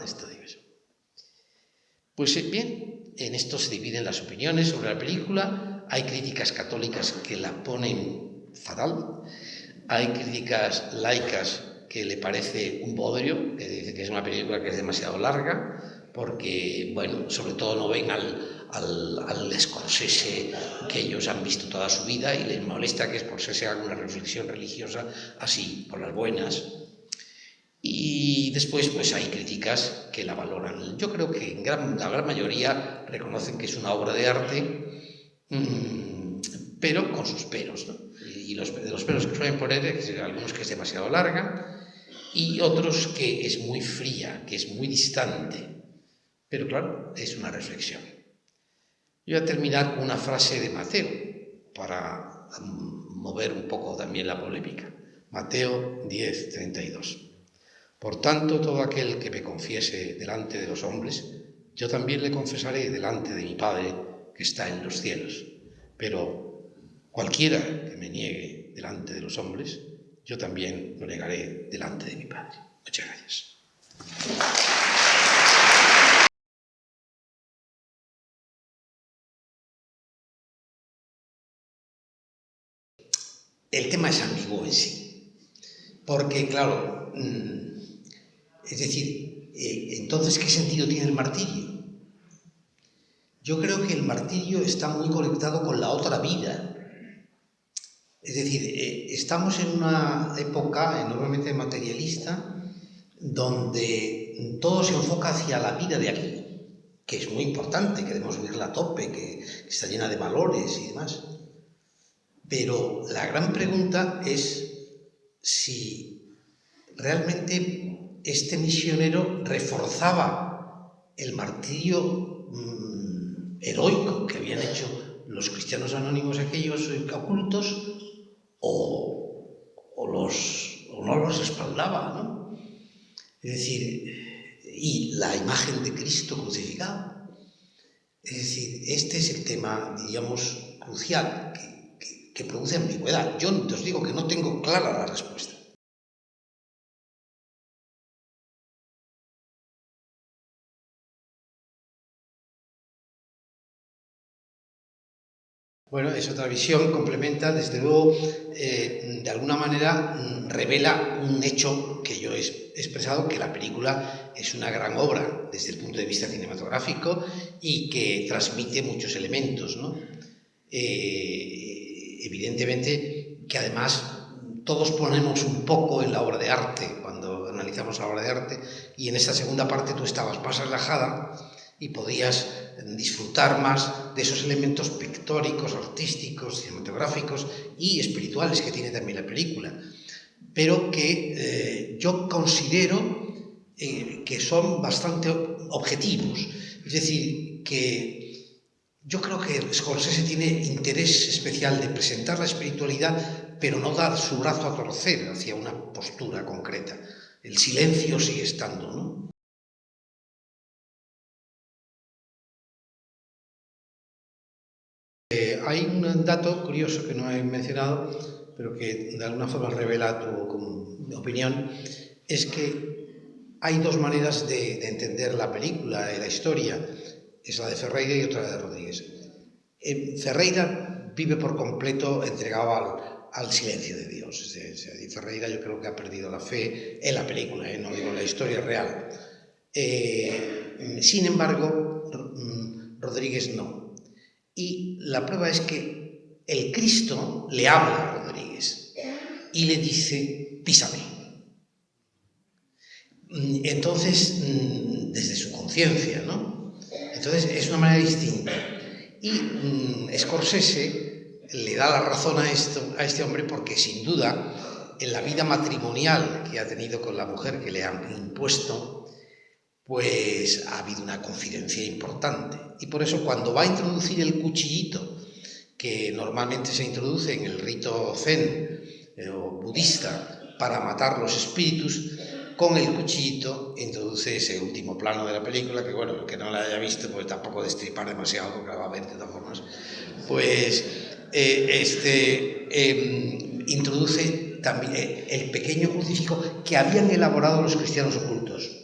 Pues bien, en esto se dividen las opiniones sobre la película. Hay críticas católicas que la ponen fatal. Hay críticas laicas que le parece un bodrio, que dice que es una película que es demasiado larga, porque, bueno, sobre todo no ven al Scorsese que ellos han visto toda su vida y les molesta que Scorsese haga una reflexión religiosa así, por las buenas. Y después, pues hay críticas que la valoran. Yo creo que la gran mayoría reconocen que es una obra de arte, pero con sus peros, ¿no? Y de los peros que suelen poner, algunos que es demasiado larga y otros que es muy fría, que es muy distante. Pero claro, es una reflexión. Yo voy a terminar con una frase de Mateo para mover un poco también la polémica. Mateo 10:32. Por tanto, todo aquel que me confiese delante de los hombres, yo también le confesaré delante de mi Padre que está en los cielos. Pero cualquiera que me niegue delante de los hombres, yo también lo negaré delante de mi Padre. Muchas gracias. El tema es ambiguo en sí, porque, claro, es decir, entonces, ¿qué sentido tiene el martirio? Yo creo que el martirio está muy conectado con la otra vida. Es decir, estamos en una época enormemente materialista donde todo se enfoca hacia la vida de aquí. que es muy importante, que debemos vivirla a tope, que está llena de valores y demás. Pero la gran pregunta es si realmente este misionero reforzaba el martirio heroico que habían hecho los cristianos anónimos, aquellos ocultos, o no los respaldaba, ¿no? Es decir, y la imagen de Cristo crucificado. Es decir, este es el tema, diríamos, crucial, que produce ambigüedad. Yo os digo que no tengo clara la respuesta. Bueno, es otra visión, complementa, desde luego, de alguna manera revela un hecho que yo he expresado, que la película es una gran obra desde el punto de vista cinematográfico y que transmite muchos elementos, ¿no? Evidentemente que además todos ponemos un poco en la obra de arte cuando analizamos la obra de arte, y en esta segunda parte tú estabas más relajada y podías disfrutar más de esos elementos pictóricos, artísticos, cinematográficos y espirituales que tiene también la película, pero que yo considero que son bastante objetivos. Es decir, que yo creo que Scorsese tiene interés especial de presentar la espiritualidad, pero no dar su brazo a torcer hacia una postura concreta. El silencio sigue estando, ¿no? Hay un dato curioso que no he mencionado, pero que de alguna forma revela tu opinión, es que hay dos maneras de entender la película y la historia, es la de Ferreira y otra la de Rodríguez. Ferreira vive por completo entregado al silencio de Dios. Y Ferreira yo creo que ha perdido la fe en la película, no digo en la historia real. Sin embargo, Rodríguez no. Y la prueba es que el Cristo le habla a Rodríguez y le dice, písame. Entonces, desde su conciencia, ¿no? Entonces, es una manera distinta. Y Scorsese le da la razón a este hombre porque, sin duda, en la vida matrimonial que ha tenido con la mujer que le han impuesto, pues ha habido una confidencia importante. Y por eso cuando va a introducir el cuchillito, que normalmente se introduce en el rito zen o budista para matar los espíritus, con el cuchillito introduce ese último plano de la película, que bueno, el que no la haya visto, pues tampoco destripar demasiado, porque la va a ver de todas formas, pues introduce también el pequeño crucifijo que habían elaborado los cristianos ocultos,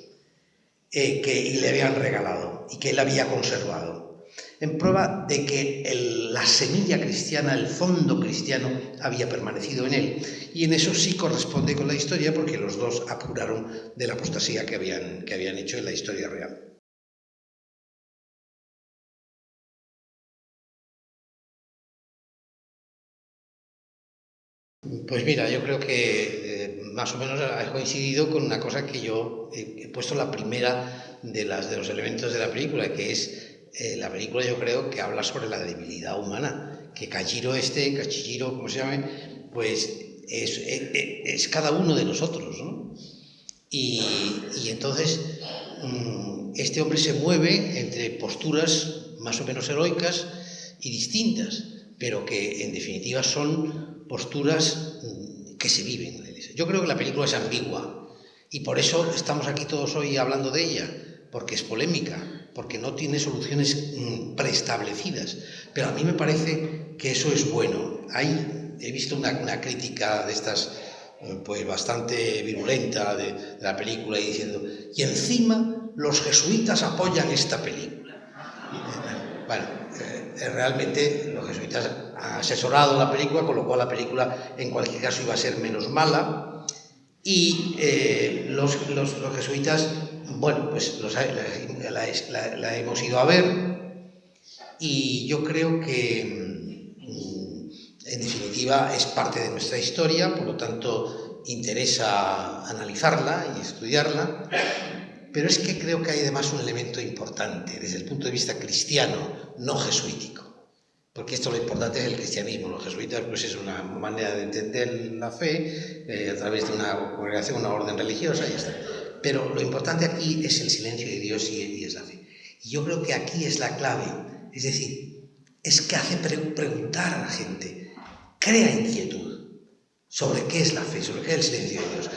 y le habían regalado y que él había conservado, en prueba de que la semilla cristiana, el fondo cristiano, había permanecido en él. Y en eso sí corresponde con la historia, porque los dos apuraron de la apostasía que habían hecho en la historia real. Pues mira, yo creo que más o menos ha coincidido con una cosa que yo he puesto la primera de los elementos de la película, que es la película, yo creo que habla sobre la debilidad humana, que Kajiro como se llame, pues es cada uno de nosotros, ¿no? Y entonces este hombre se mueve entre posturas más o menos heroicas y distintas, pero que en definitiva son posturas que se viven en la Iglesia. Yo creo que la película es ambigua y por eso estamos aquí todos hoy hablando de ella, porque es polémica, porque no tiene soluciones preestablecidas, pero a mí me parece que eso es bueno. He visto una crítica de estas pues bastante virulenta de la película y diciendo, y encima los jesuitas apoyan esta película. Bueno, realmente los jesuitas han asesorado la película, con lo cual la película en cualquier caso iba a ser menos mala, y los jesuitas, bueno, pues la hemos ido a ver, y yo creo que en definitiva es parte de nuestra historia, por lo tanto interesa analizarla y estudiarla, pero es que creo que hay además un elemento importante desde el punto de vista cristiano, no jesuítico. Porque esto lo importante es el cristianismo. Los jesuitas pues es una manera de entender la fe a través de una congregación, una orden religiosa y ya está. Pero lo importante aquí es el silencio de Dios y es la fe. Y yo creo que aquí es la clave. Es decir, es que hace preguntar a la gente, crea inquietud sobre qué es la fe, sobre qué es el silencio de Dios.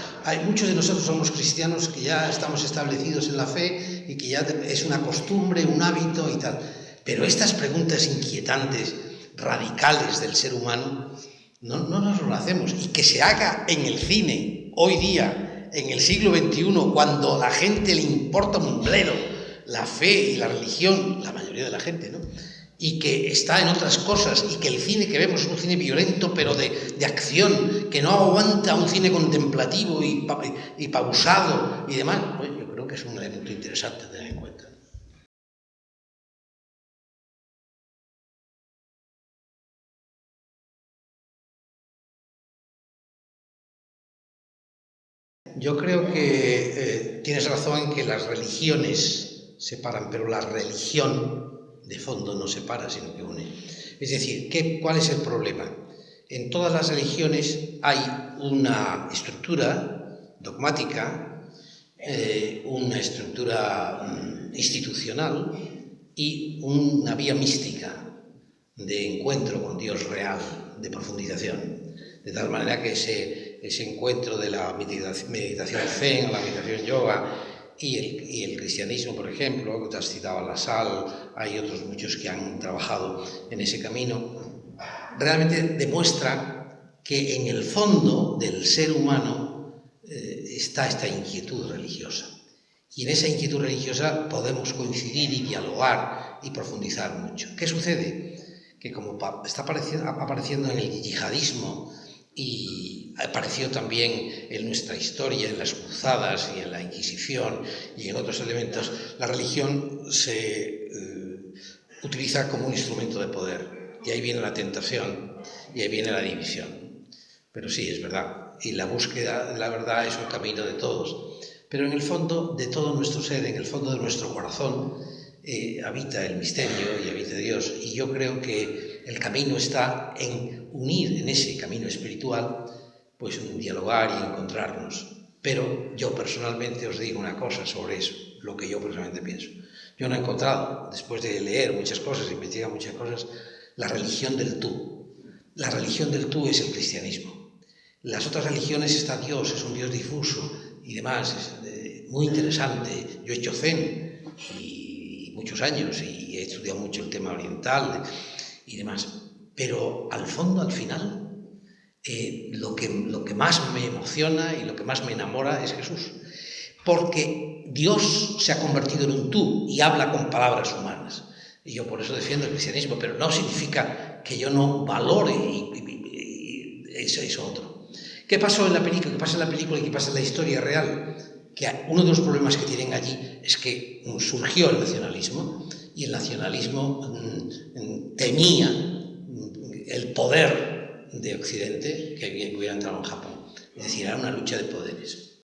Muchos de nosotros somos cristianos que ya estamos establecidos en la fe y que ya es una costumbre, un hábito y tal. Pero estas preguntas inquietantes, radicales del ser humano, no nos lo hacemos. Y que se haga en el cine, hoy día, en el siglo XXI, cuando a la gente le importa un bledo la fe y la religión, la mayoría de la gente, ¿no? Y que está en otras cosas, y que el cine que vemos es un cine violento, pero de acción, que no aguanta un cine contemplativo y pausado y demás. Pues yo creo que es un elemento interesante a tener en cuenta. Yo creo que tienes razón en que las religiones separan, pero la religión de fondo no separa, sino que une. Es decir, ¿cuál es el problema? En todas las religiones hay una estructura dogmática, una estructura institucional y una vía mística de encuentro con Dios real, de profundización. De tal manera que ese encuentro de la meditación zen, la meditación yoga y el cristianismo, por ejemplo, que te has citado a Lassalle, hay otros muchos que han trabajado en ese camino, realmente demuestra que en el fondo del ser humano está esta inquietud religiosa. Y en esa inquietud religiosa podemos coincidir y dialogar y profundizar mucho. ¿Qué sucede? Que como está apareciendo en el yihadismo y apareció también en nuestra historia, en las cruzadas y en la Inquisición y en otros elementos, la religión se utiliza como un instrumento de poder. Y ahí viene la tentación y ahí viene la división. Pero sí, es verdad. Y la búsqueda de la verdad es un camino de todos. Pero en el fondo de todo nuestro ser, en el fondo de nuestro corazón, habita el misterio y habita Dios. Y yo creo que el camino está en unir en ese camino espiritual, pues en dialogar y encontrarnos. Pero yo personalmente os digo una cosa sobre eso, lo que yo personalmente pienso. Yo no he encontrado, después de leer muchas cosas, investigar muchas cosas, la religión del tú. La religión del tú es el cristianismo. Las otras religiones está Dios, es un Dios difuso y demás, es muy interesante. Yo he hecho zen y muchos años y he estudiado mucho el tema oriental y demás. Pero al fondo, al final, lo que más me emociona y lo que más me enamora es Jesús. Porque Dios se ha convertido en un tú y habla con palabras humanas. Y yo por eso defiendo el cristianismo, pero no significa que yo no valore eso otro. ¿Qué pasó en la película? ¿Qué pasa en la película y qué pasa en la historia real? Que uno de los problemas que tienen allí es que surgió el nacionalismo y el nacionalismo temía el poder de Occidente que hubiera entrado en Japón. Es decir, era una lucha de poderes.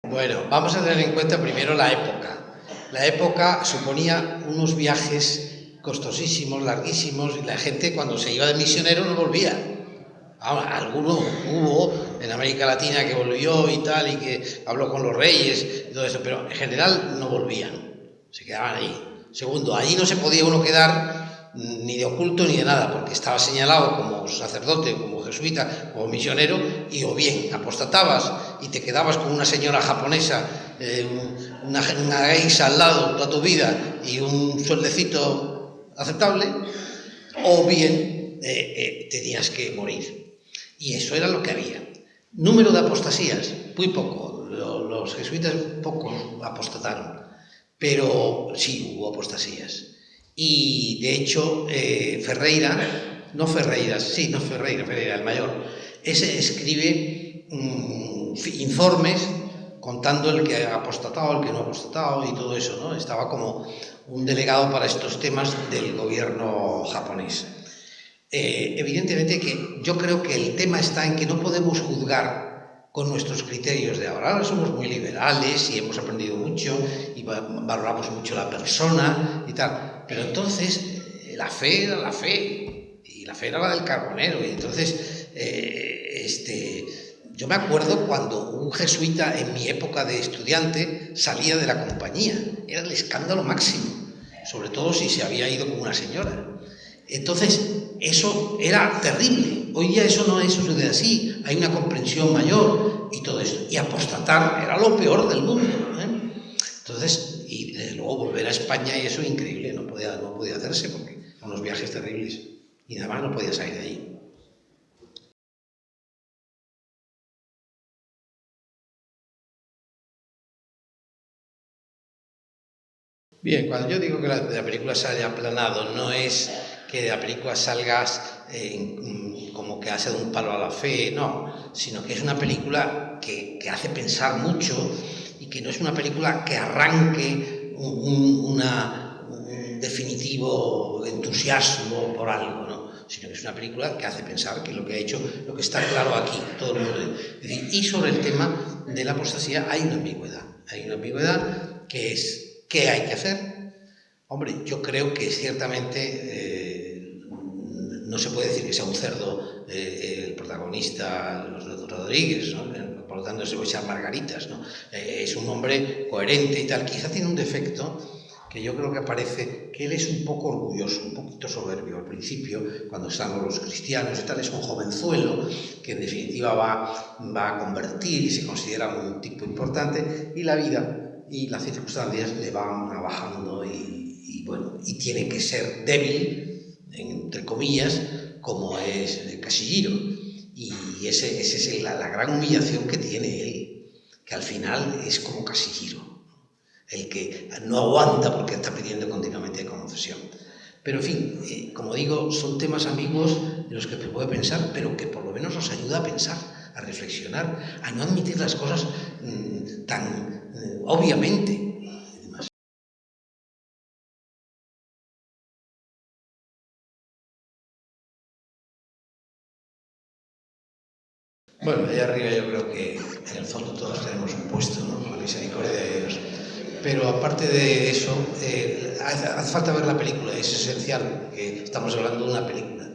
Bueno, vamos a tener en cuenta primero la época. La época suponía unos viajes costosísimos, larguísimos, y la gente cuando se iba de misionero no volvía. Ahora, alguno hubo en América Latina que volvió y tal, y que habló con los reyes y todo eso, pero en general no volvían, se quedaban ahí. Segundo, allí no se podía uno quedar ni de oculto ni de nada, porque estaba señalado como sacerdote, como jesuita, como misionero, y o bien apostatabas y te quedabas con una señora japonesa, una geisha al lado toda tu vida y un sueldecito aceptable, o bien tenías que morir. Y eso era lo que había. Número de apostasías, muy poco. Los jesuitas pocos apostataron, pero sí hubo apostasías. Y de hecho, Ferreira, el mayor, ese escribe informes contando el que ha apostatado, el que no ha apostatado y todo eso, ¿no? Estaba como un delegado para estos temas del gobierno japonés. Evidentemente que yo creo que el tema está en que no podemos juzgar con nuestros criterios de ahora. Ahora somos muy liberales y hemos aprendido mucho y valoramos mucho la persona y tal. Pero entonces la fe era la fe y la fe era la del carbonero. Y entonces yo me acuerdo cuando un jesuita en mi época de estudiante salía de la compañía. Era el escándalo máximo, sobre todo si se había ido con una señora. Entonces, eso era terrible. Hoy día eso no sucede así. Hay una comprensión mayor y todo esto. Y apostatar era lo peor del mundo, ¿eh? Entonces, y desde luego volver a España y eso es increíble. No podía hacerse porque son unos viajes terribles. Y además no podía salir de ahí. Bien, cuando yo digo que la película sale aplanado, no es que de la película salgas como que hace de un palo a la fe, no, sino que es una película que hace pensar mucho y que no es una película que arranque un definitivo entusiasmo por algo, ¿no? Sino que es una película que hace pensar, que lo que ha hecho, lo que está claro aquí, todo el mundo. Es decir, y sobre el tema de la apostasía hay una ambigüedad que es ¿qué hay que hacer? Hombre, yo creo que ciertamente no se puede decir que sea un cerdo el protagonista, Rodríguez, ¿no? Por lo tanto se puede echar margaritas, ¿no? Es un hombre coherente y tal. Quizá tiene un defecto que yo creo que aparece, que él es un poco orgulloso, un poquito soberbio al principio, cuando están los cristianos y tal, es un jovenzuelo que en definitiva va a convertir y se considera un tipo importante, y la vida y las circunstancias le van bajando y tiene que ser débil, entre comillas, como es Casilliro. Y esa es la gran humillación que tiene él, que al final es como Casilliro, el que no aguanta porque está pidiendo continuamente confesión. Pero en fin, como digo, son temas ambiguos de los que se puede pensar, pero que por lo menos nos ayuda a pensar, a reflexionar, a no admitir las cosas tan obviamente. Bueno, allá arriba yo creo que en el fondo todos tenemos un puesto, ¿no? La misericordia de Dios. Pero aparte de eso, hace falta ver la película, es esencial, que estamos hablando de una película.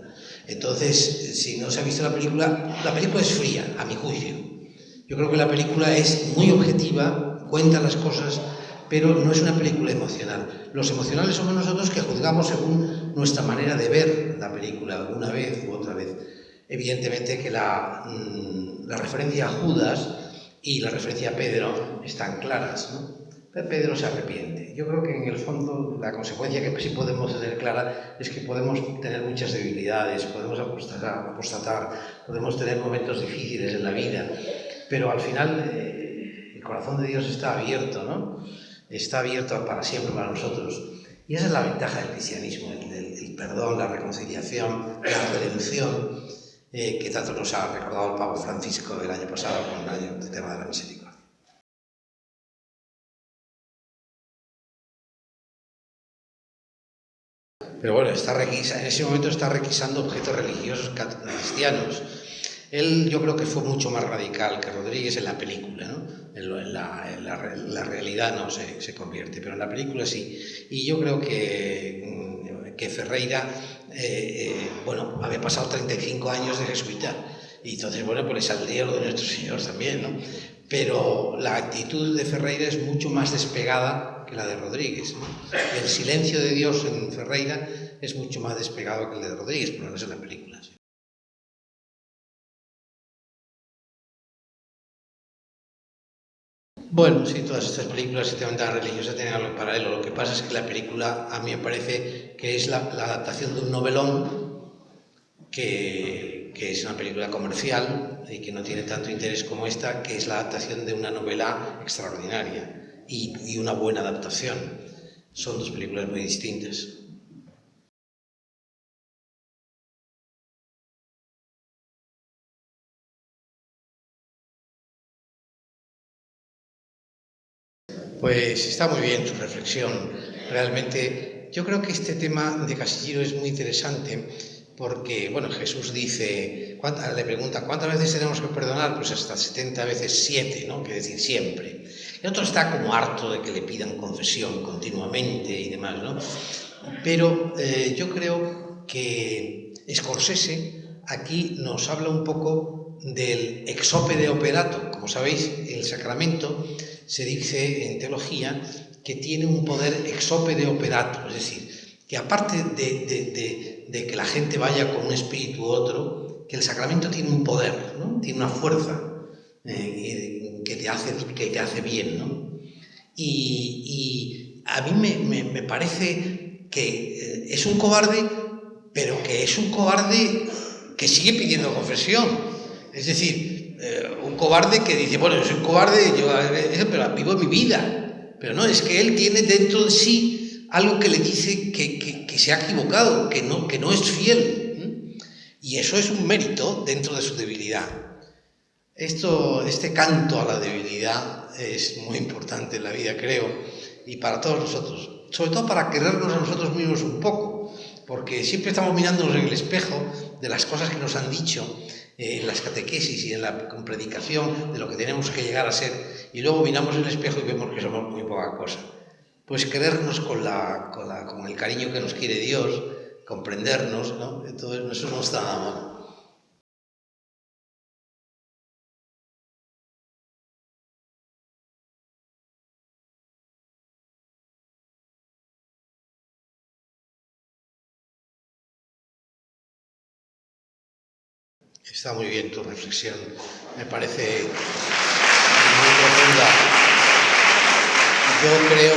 Entonces, si no se ha visto la película es fría, a mi juicio. Yo creo que la película es muy objetiva, cuenta las cosas, pero no es una película emocional. Los emocionales somos nosotros que juzgamos según nuestra manera de ver la película, una vez u otra vez. Evidentemente que la referencia a Judas y la referencia a Pedro están claras, ¿no? Pero Pedro se arrepiente. Yo creo que en el fondo la consecuencia que sí podemos tener clara es que podemos tener muchas debilidades, podemos apostatar, podemos tener momentos difíciles en la vida, pero al final el corazón de Dios está abierto, ¿no? Está abierto para siempre para nosotros. Y esa es la ventaja del cristianismo, el perdón, la reconciliación, la redención, que tanto nos ha recordado el Papa Francisco el año pasado con el tema de la misericordia. Pero bueno, en ese momento está requisando objetos religiosos cristianos. Él yo creo que fue mucho más radical que Rodríguez en la película, ¿no? En la realidad no se convierte, pero en la película sí. Y yo creo que Ferreira, bueno, había pasado 35 años de jesuita, y entonces, bueno, pues le saldría lo de nuestro Señor también, ¿no? Pero la actitud de Ferreira es mucho más despegada que la de Rodríguez, ¿no? El silencio de Dios en Ferreira es mucho más despegado que el de Rodríguez, por lo menos en la película, ¿sí? Bueno, sí, todas estas películas, si te tan religiosas, tienen algo en paralelo. Lo que pasa es que la película, a mí me parece que es la adaptación de un novelón que es una película comercial y que no tiene tanto interés como esta, que es la adaptación de una novela extraordinaria y una buena adaptación. Son dos películas muy distintas. Pues está muy bien tu reflexión. Realmente yo creo que este tema de Casilliro es muy interesante porque, bueno, Jesús dice, le pregunta, ¿cuántas veces tenemos que perdonar? Pues hasta 70 veces 7, ¿no? Quiere decir siempre. El otro está como harto de que le pidan confesión continuamente y demás, ¿no? Pero yo creo que Scorsese aquí nos habla un poco del ex opere operato. Como sabéis, el sacramento se dice en teología que tiene un poder ex opere operato, es decir, que aparte de que la gente vaya con un espíritu u otro, que el sacramento tiene un poder, ¿no? Tiene una fuerza que te hace bien, ¿no? Y a mí me parece que es un cobarde, pero que es un cobarde que sigue pidiendo confesión. Es decir, un cobarde que dice, bueno, yo soy un cobarde, pero vivo mi vida. Pero no, es que él tiene dentro de sí algo que le dice que se ha equivocado, que no es fiel. Y eso es un mérito dentro de su debilidad. Este canto a la debilidad es muy importante en la vida, creo, y para todos nosotros. Sobre todo para querernos a nosotros mismos un poco, porque siempre estamos mirándonos en el espejo de las cosas que nos han dicho en las catequesis y en la predicación de lo que tenemos que llegar a ser, y luego miramos en el espejo y vemos que somos muy poca cosa. Pues querernos con el cariño que nos quiere Dios, comprendernos, ¿no? Entonces eso no está nada mal. Está muy bien tu reflexión, me parece muy profunda. Yo creo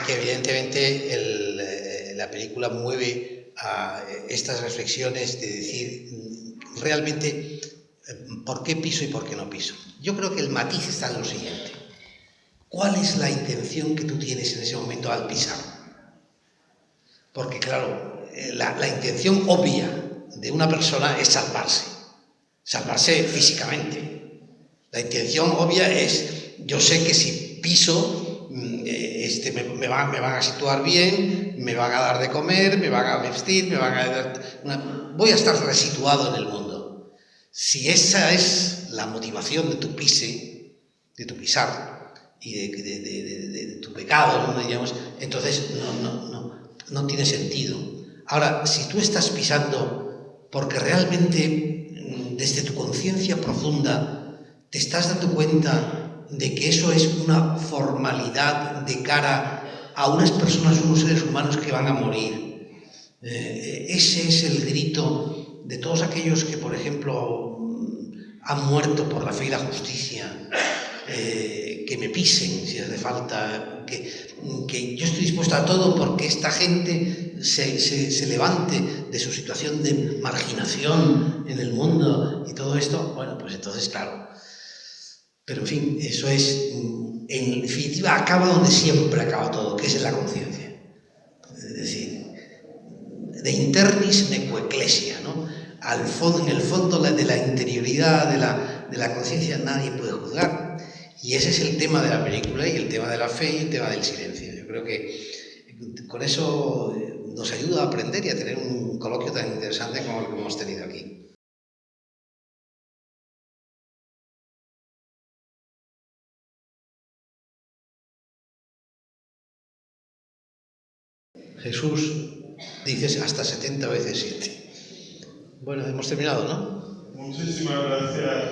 que evidentemente la película mueve a estas reflexiones de decir realmente por qué piso y por qué no piso. Yo creo que el matiz está en lo siguiente. ¿Cuál es la intención que tú tienes en ese momento al pisar? Porque claro, la intención obvia de una persona es salvarse físicamente. La intención obvia es, yo sé que si piso, me van a situar bien, me van a dar de comer, me van a vestir, voy a estar resituado en el mundo. Si esa es la motivación de tu pisar y de tu pecado, ¿no? Digamos, entonces no tiene sentido. Ahora, si tú estás pisando porque realmente desde tu conciencia profunda te estás dando cuenta de que eso es una formalidad de cara a unas personas, unos seres humanos que van a morir. Ese es el grito de todos aquellos que, por ejemplo, han muerto por la fe y la justicia. Que me pisen si hace falta, que yo estoy dispuesto a todo porque esta gente se levante de su situación de marginación en el mundo y todo esto. Bueno, pues entonces, claro. Pero en fin, eso es, en definitiva, acaba donde siempre acaba todo, que es en la conciencia. Es decir, de internis nequo ecclesia, ¿no? En el fondo de la interioridad de la conciencia nadie puede juzgar. Y ese es el tema de la película y el tema de la fe y el tema del silencio. Yo creo que con eso nos ayuda a aprender y a tener un coloquio tan interesante como el que hemos tenido aquí. Jesús dice hasta 70 veces 7. Bueno, hemos terminado, ¿no? Muchísimas gracias.